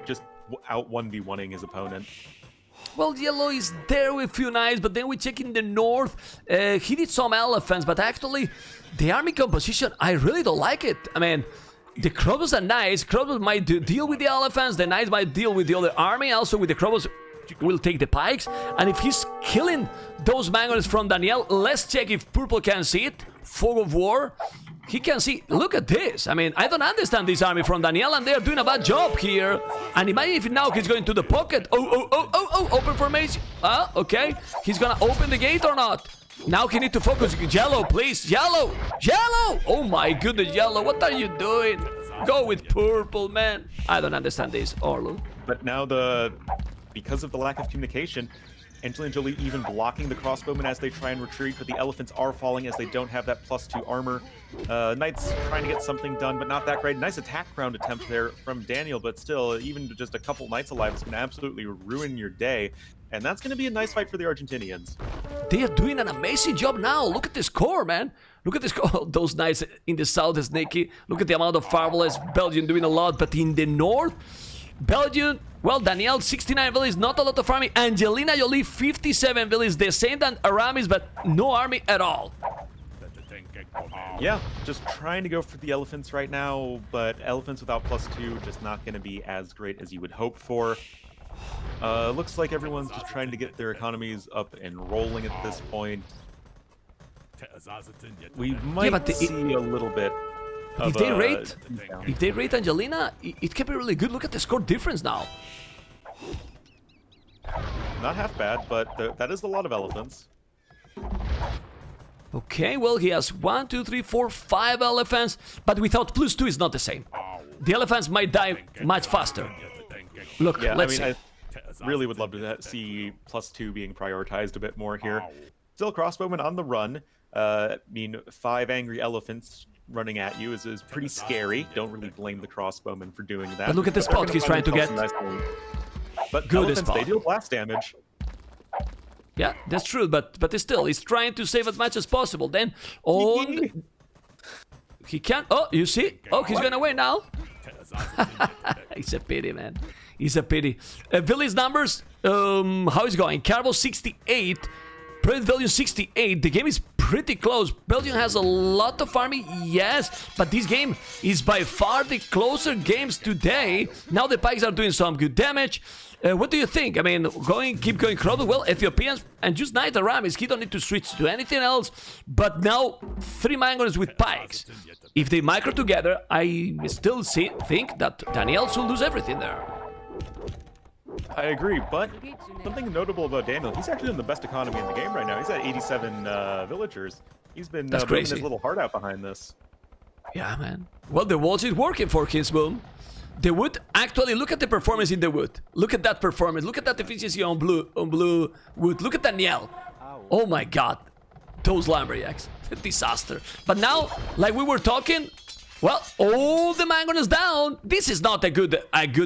just out 1v1ing his opponent. Well, Yellow is there with few knights, but then we check in the north. He did some elephants, but actually, the army composition, I really don't like it. I mean, the crossbows are nice. Crossbows might deal with the elephants. The knights might deal with the other army. Also, with the crossbows, will take the pikes. And if he's killing those mangoes from Daniel, let's check if Purple can see it. Fog of War. He can see, look at this. I mean, I don't understand this army from Daniel, and they are doing a bad job here. And imagine if now he's going to the pocket. Oh, open formation. Okay. He's gonna open the gate or not? Now he need to focus. Yellow, please. Yellow. Oh my goodness, Yellow. What are you doing? Go with Purple, man. I don't understand this, Orlu. But now because of the lack of communication, Angelina Jolie even blocking the crossbowmen as they try and retreat, but the elephants are falling as they don't have that +2 armor. Knights trying to get something done, but not that great. Nice attack round attempt there from Daniel, but still, even just a couple knights alive is going to absolutely ruin your day. And that's going to be a nice fight for the Argentinians. They are doing an amazing job now. Look at this score, man. Look at this score. Those knights in the south is sneaky. Look at the amount of fireballs. Belgium doing a lot, but in the north, Belgium, well, Daniel, 69 villages, not a lot of army. Angelina Jolie, 57 villages, the same than Aramis, but no army at all. Yeah, just trying to go for the elephants right now, but elephants without +2 just not going to be as great as you would hope for. Looks like everyone's just trying to get their economies up and rolling at this point. We might see a little bit. If they rate Angelina, it can be really good. Look at the score difference now. Not half bad, but that is a lot of elephants. Okay, well, he has 1, 2, 3, 4, 5 elephants, but without +2 is not the same. The elephants might die much faster. Look, yeah, let's I see. Really would love to see +2 being prioritized a bit more here. Still crossbowmen on the run. I mean, 5 angry elephants running at you is pretty scary. Don't really blame the crossbowmen for doing that. But look at the spot he's trying to get. But Good elephants, spot. they deal blast damage. Yeah, that's true, but still, he's trying to save as much as possible. Then, He can't. Oh, you see? Oh, he's gonna win now. It's a pity, man. It's a pity. Village numbers. How is it going? Carbo 68. Project Belgium 68. The game is pretty close. Belgium has a lot of army, yes, but this game is by far the closer games today. Now the Pikes are doing some good damage. What do you think? I mean, keep going crowded. Well, Ethiopians and just Knight Aramis, he don't need to switch to anything else. But now 3 Mangoners with Pikes. If they micro together, I still think that Daniel will lose everything there. I agree, but something notable about Daniel, he's actually in the best economy in the game right now. He's at 87 villagers. He's been moving his little heart out behind this. Yeah, man. Well, the walls is working for his boom. The wood, actually, look at the performance in the wood. Look at that performance. Look at that efficiency on blue wood. Look at Daniel. Oh my god. Those lumberjacks. Disaster. But now, like we were talking, well, all the Mangoners down. This is not a good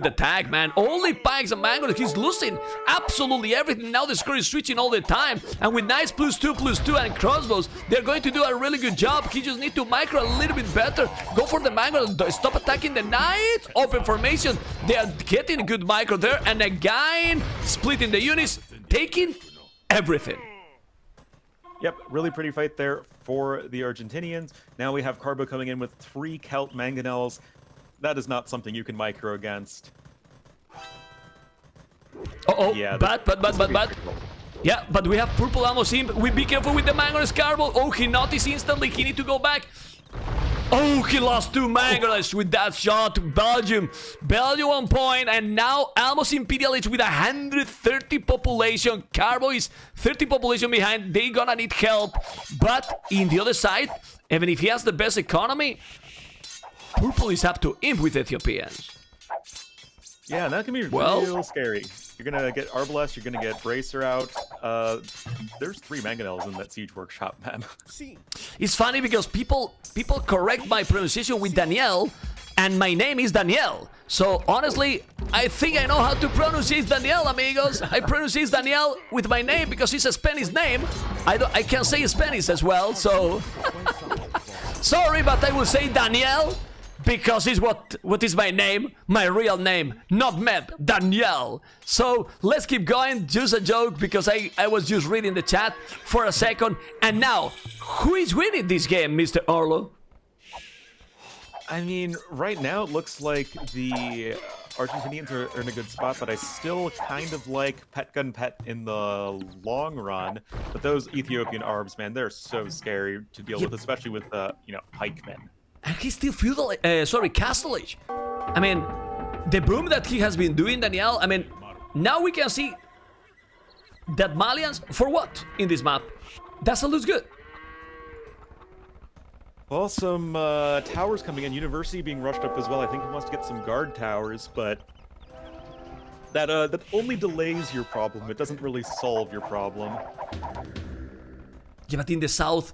attack, man. Only Pikes and Mangoners. He's losing absolutely everything. Now the score is switching all the time. And with Knights +2/+2 and crossbows, they're going to do a really good job. He just need to micro a little bit better. Go for the Mangoners. Stop attacking the Knights. Open formation. They are getting a good micro there. And again, splitting the units, taking everything. Yep, really pretty fight there for the Argentinians. Now we have Carbo coming in with 3 Celt Mangonels. That is not something you can micro against. Uh-oh, yeah, but. Yeah, but we have Purple Amos in. We be careful with the Mangoners, Carbo. Oh, he noticed instantly. He need to go back. Oh, he lost 2 Mangoners with that shot. Belgium on point, and now Almost Imperial is with 130 population. Carbo is 30 population behind. They gonna need help. But in the other side, even if he has the best economy, Purple is up to imp with Ethiopians. Yeah, that can be real scary. You're gonna get Arbalest, you're gonna get Bracer out. There's 3 Mangonels in that Siege Workshop, man. It's funny because people correct my pronunciation with Daniel, and my name is Daniel. So honestly, I think I know how to pronounce Daniel, amigos. I pronounce Daniel with my name because it's a Spanish name. I can say Spanish as well, so sorry, but I will say Daniel. Because it's what is my name, my real name, not Mep, Daniel. So let's keep going, just a joke, because I was just reading the chat for a second. And now, who is winning this game, Mr. Orlo? I mean, right now it looks like the Argentinians are in a good spot, but I still kind of like PETGUNPET in the long run. But those Ethiopian Arbs, man, they're so scary to deal with, especially with, pikemen. And he's still feudal, castle age. I mean, the boom that he has been doing, Daniel, I mean, now we can see that Malians, for what in this map? Doesn't look good. Well, some towers coming in, University being rushed up as well. I think he wants to get some guard towers, but that only delays your problem. It doesn't really solve your problem. Yeah, but in the south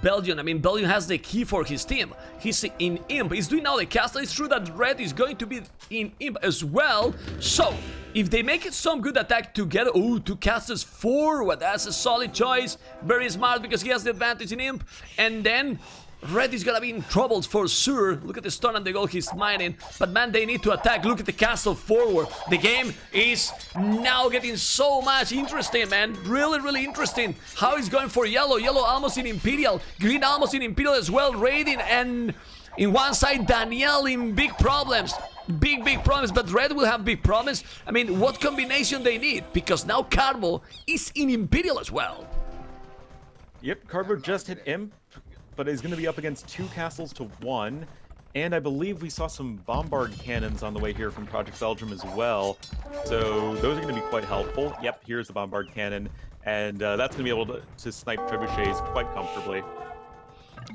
Belgium, I mean, Belgium has the key for his team. He's in imp. He's doing now the castle. It's true that red is going to be in imp as well. So, if they make it some good attack together, oh, 2 casters forward. That's a solid choice. Very smart because he has the advantage in imp. And then red is gonna be in troubles for sure. Look at the stun and the goal he's mining. But man, they need to attack. Look at the castle forward. The game is now getting so much interesting, man. Really, really interesting. How is going for yellow? Yellow almost in Imperial. Green almost in Imperial as well. Raiding, and in one side, Daniel in big problems. Big problems, but red will have big problems. I mean, what combination they need? Because now Carbo is in Imperial as well. Yep, Carbo just hit imp, but is going to be up against 2 castles to 1. And I believe we saw some bombard cannons on the way here from Project Belgium as well. So those are going to be quite helpful. Yep, here's the bombard cannon. And that's going to be able to snipe trebuchets quite comfortably.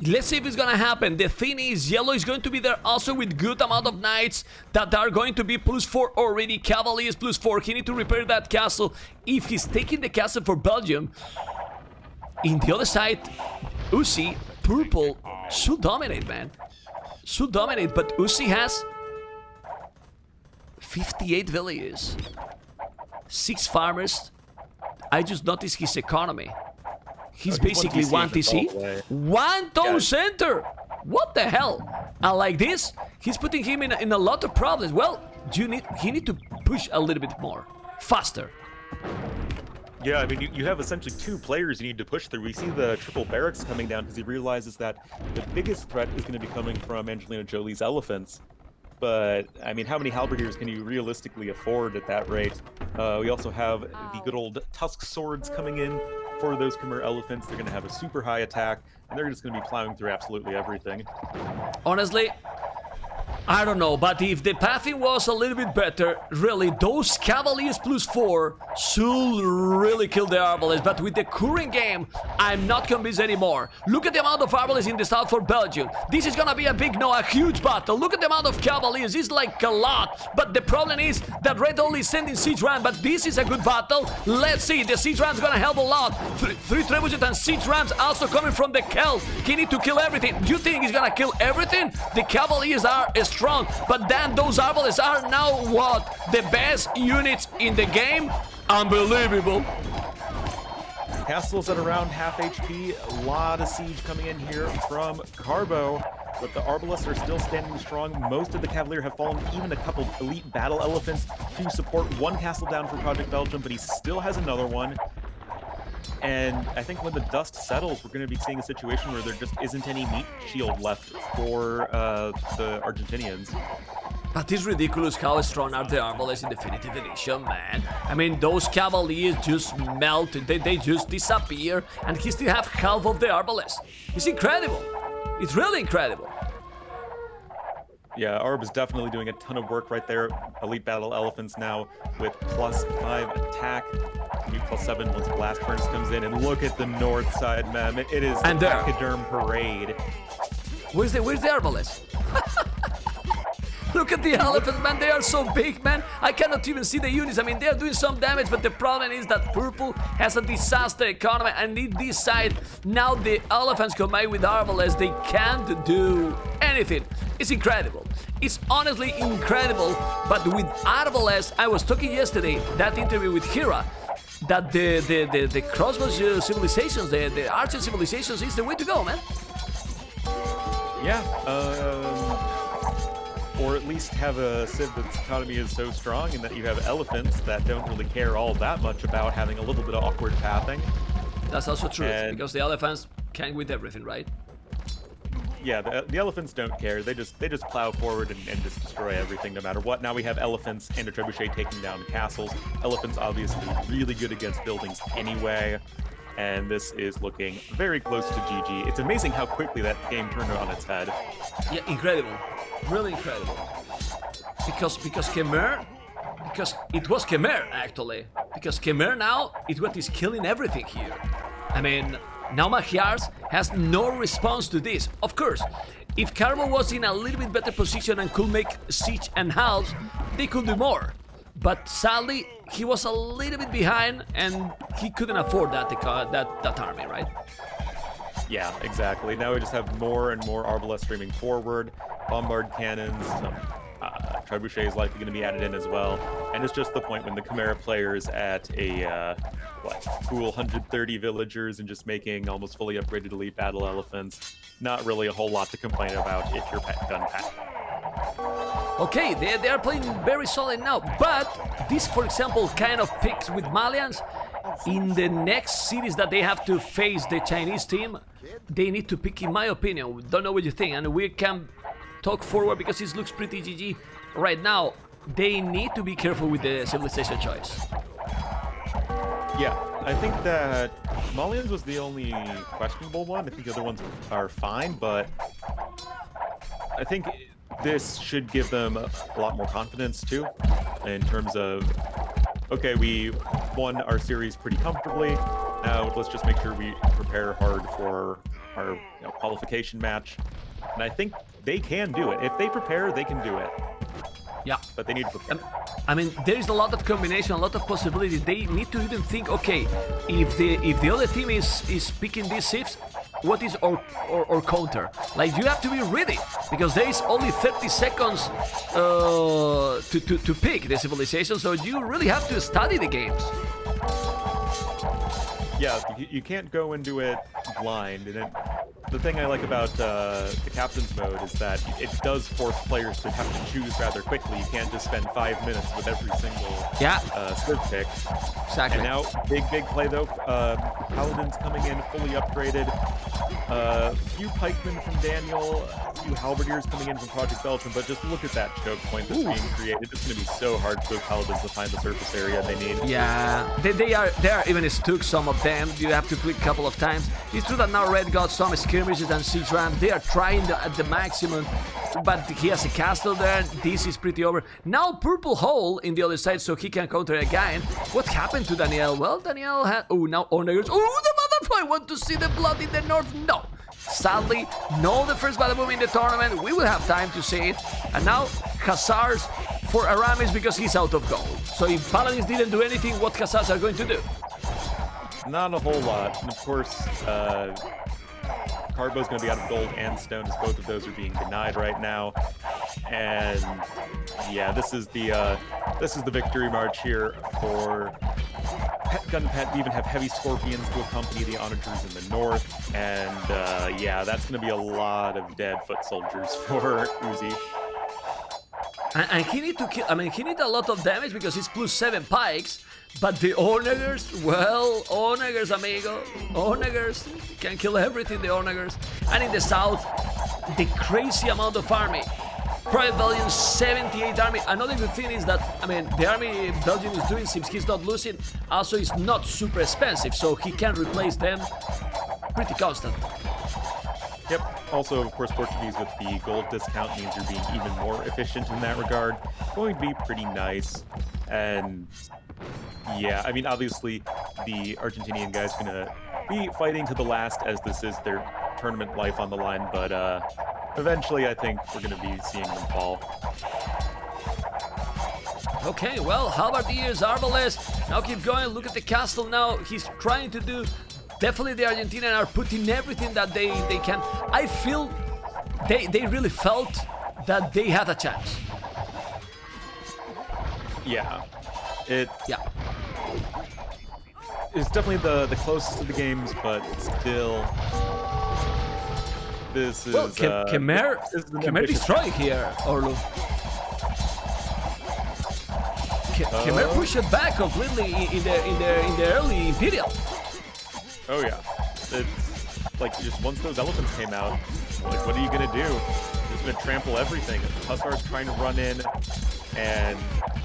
Let's see if it's going to happen. The thing is, yellow is going to be there also with good amount of knights that are going to be +4 already. Cavaliers +4. He need to repair that castle. If he's taking the castle for Belgium, in the other side, Uzi, purple, should dominate, man. Should dominate, but Uzi has 58 villages, 6 farmers. I just noticed his economy. He's basically 1 TC. 1 town center. What the hell? And like this, he's putting him in a lot of problems. Well, he need to push a little bit more, faster. Yeah, I mean, you have essentially 2 players you need to push through. We see the triple barracks coming down because he realizes that the biggest threat is going to be coming from Angelina Jolie's elephants. But, I mean, how many halberdiers can you realistically afford at that rate? We also have the good old tusk swords coming in for those Khmer elephants. They're going to have a super high attack, and they're just going to be plowing through absolutely everything. Honestly, I don't know, but if the pathing was a little bit better, really, those Cavaliers +4 should really kill the Arbalists. But with the current game, I'm not convinced anymore. Look at the amount of Arbalists in the south for Belgium. This is gonna be a big, no, a huge battle. Look at the amount of Cavaliers, it's like a lot. But the problem is that Red only is sending Siege Ram, but this is a good battle. Let's see, the Siege Ram's gonna help a lot. Three Trebuchet and Siege Rams also coming from the Kel. He need to kill everything. Do you think he's gonna kill everything? The Cavaliers are strong, but then those Arbalists are now what? The best units in the game? Unbelievable. Castle's at around half HP. A lot of siege coming in here from Carbo, but the Arbalists are still standing strong. Most of the Cavalier have fallen, even a couple elite battle elephants to support one castle down for Project Belgium, but he still has another one. And I think when the dust settles, we're going to be seeing a situation where there just isn't any meat shield left for the Argentinians. But it's ridiculous how strong are the Arbalists in Definitive Edition, man. I mean, those Cavaliers just melt, they just disappear, and he still have half of the Arbalists. It's incredible. It's really incredible. Yeah, Arb is definitely doing a ton of work right there. Elite Battle Elephants now with +5 attack. New +7 once Blast Furnace comes in. And look at the north side, man. It is the Pachyderm Parade. Where's the Arbalest? Look at the elephants, man. They are so big, man. I cannot even see the units. I mean, they are doing some damage, but the problem is that Purple has a disaster economy. And in this side, now the elephants combined with Arbalest, they can't do anything. It's incredible. It's honestly incredible. But with Arbalest, I was talking yesterday, that interview with Hira, that the crossbow civilizations, the archer civilizations is the way to go, man. Yeah, or at least have a civ that's economy is so strong and that you have elephants that don't really care all that much about having a little bit of awkward pathing. That's also true, because the elephants can with everything, right? Yeah, the elephants don't care. They just plow forward and just destroy everything no matter what. Now we have elephants and a trebuchet taking down castles. Elephants obviously really good against buildings anyway. And this is looking very close to GG. It's amazing how quickly that game turned on its head. Yeah, incredible. Really incredible. Because Khmer, because it was Khmer actually. Because Khmer now is what is killing everything here. I mean, now Magyars has no response to this. Of course, if Carbo was in a little bit better position and could make siege and house, they could do more. But sadly, he was a little bit behind, and he couldn't afford that army, right? Yeah, exactly. Now we just have more and more Arbalest streaming forward, bombard cannons, some trebuchets likely going to be added in as well, and it's just the point when the Chimera players at a cool 130 villagers and just making almost fully upgraded elite battle elephants. Not really a whole lot to complain about if you're PETGUNPET. Okay, they are playing very solid now, but this, for example, kind of picks with Malians. In the next series that they have to face the Chinese team, they need to pick, in my opinion. Don't know what you think, and we can talk forward because it looks pretty GG right now. They need to be careful with the civilization choice. Yeah, I think that Malians was the only questionable one. I think the other ones are fine, but I think this should give them a lot more confidence too, in terms of, okay, we won our series pretty comfortably. Now let's just make sure we prepare hard for our qualification match. And I think they can do it. If they prepare, they can do it. Yeah, but they need to prepare. I mean, there is a lot of combination, a lot of possibilities. They need to even think, okay, if the other team is picking these shifts, what is our counter? Like, you have to be ready, because there is only 30 seconds to pick the civilization, so you really have to study the games. Yeah, you can't go into it blind, and the thing I like about the captain's mode is that it does force players to have to choose rather quickly. You can't just spend 5 minutes with every single sword pick. Exactly. And now, big play though. Paladins coming in fully upgraded. Few pikemen from Daniel, a few halberdiers coming in from Project Belgium, but just look at that choke point that's being created. It's going to be so hard for those paladins to find the surface area they need. Yeah, they are even stuck, some of them. You have to click a couple of times. It's true that now Red got some skirmishes and siege rams. They are trying at the maximum, but he has a castle there. This is pretty over. Now Purple Hole in the other side, so he can counter again. What happened to Daniel? Well, Daniel had... Oh, now Onagers. Oh, the motherfucker! I want to see the blood in the north. No. Sadly, no the first Badaboom in the tournament. We will have time to see it. And now, Hussars for Aramis because he's out of gold. So if Paladins didn't do anything, what Hussars are going to do? Not a whole lot. And of course, Carbo's going to be out of gold and stone, as both of those are being denied right now. And yeah, this is the victory march here for PETGUNPET. We even have heavy scorpions to accompany the onagers in the north, and yeah, that's going to be a lot of dead foot soldiers for Uzi. And he need to kill. I mean, he need a lot of damage because he's +7 pikes. But the onagers, well, onagers, amigo, onagers can kill everything. The onagers, and in the south, the crazy amount of army. Private Belgium 78 army. Another good thing is that, I mean, the army Belgium is doing seems he's not losing. Also, it's not super expensive, so he can replace them pretty constant. Yep. Also, of course, Portuguese with the gold discount means you're being even more efficient in that regard. Going to be pretty nice. And yeah, I mean, obviously, the Argentinian guy's going to be fighting to the last, as this is their tournament life on the line, but eventually I think we're going to be seeing them fall. Okay, well, Halberdiers, Arbalest, now keep going, look at the castle now, he's trying to do, definitely the Argentinians are putting everything that they can. I feel they really felt that they had a chance. Yeah. Yeah. It's definitely the closest of the games, but still... This is, well, Khmer destroying here, Orlu. Khmer pushed it back completely in the early Imperial. Oh yeah, it's like just once those elephants came out, like what are you gonna do? You're just gonna trample everything. Hussars trying to run in, and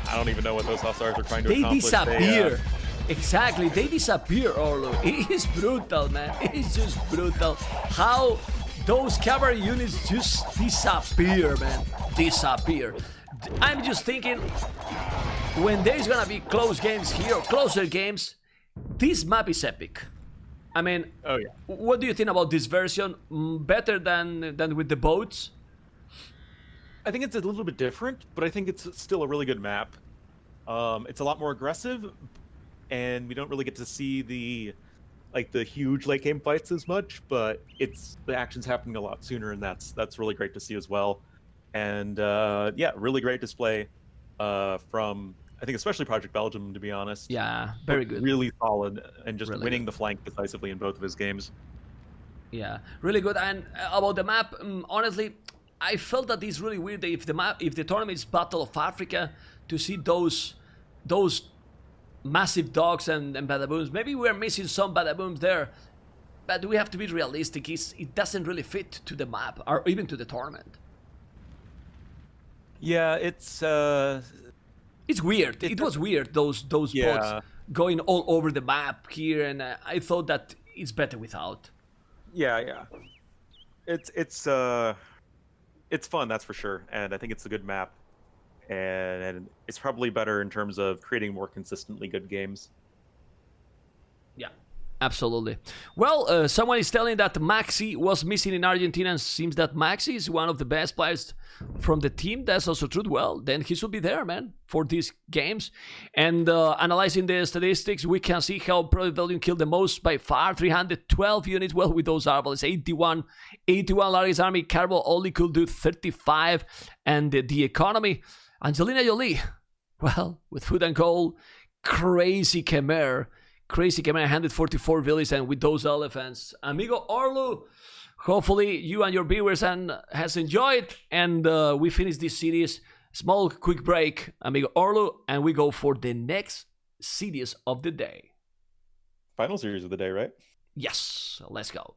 I don't even know what those Hussars are trying to accomplish. They disappear. Exactly, they disappear, Orlu. It is brutal, man. It is just brutal. How those cavalry units just disappear, man. Disappear. I'm just thinking, when there's gonna be close games here, closer games, this map is epic. I mean, oh yeah. What do you think about this version? Better than with the boats? I think it's a little bit different, but I think it's still a really good map. It's a lot more aggressive, and we don't really get to see the huge late game fights as much, but the action's happening a lot sooner, and that's really great to see as well. And yeah, really great display from, I think, especially Project Belgium, to be honest. Yeah, very good. Really solid, and just really winning good. the flank decisively in both of his games. Yeah, really good. And about the map, honestly, I felt that it's really weird that if the tournament is Battle of Africa, to see those massive dogs and Badabooms. Maybe we're missing some Badabooms there, but we have to be realistic. It doesn't really fit to the map or even to the tournament. Yeah, it's weird. It was weird, those boats going all over the map here, and I thought that it's better without. Yeah. It's fun, that's for sure, and I think it's a good map, and it's probably better in terms of creating more consistently good games. Yeah, absolutely. Well, someone is telling that Maxi was missing in Argentina, and seems that Maxi is one of the best players from the team. That's also true. Well, then he should be there, man, for these games. And analyzing the statistics, we can see how Project Belgium killed the most by far, 312 units. Well, with those Arbals, 81 largest army. Carbo only could do 35. And the economy, Angelina Jolie, well, with food and coal, crazy Khmer 144 villages, and with those elephants. Amigo Orlu, Hopefully you and your viewers has enjoyed, and we finish this series. Small quick break, amigo Orlu, and we go for the next series of the day. Final series of the day, right? Yes, let's go.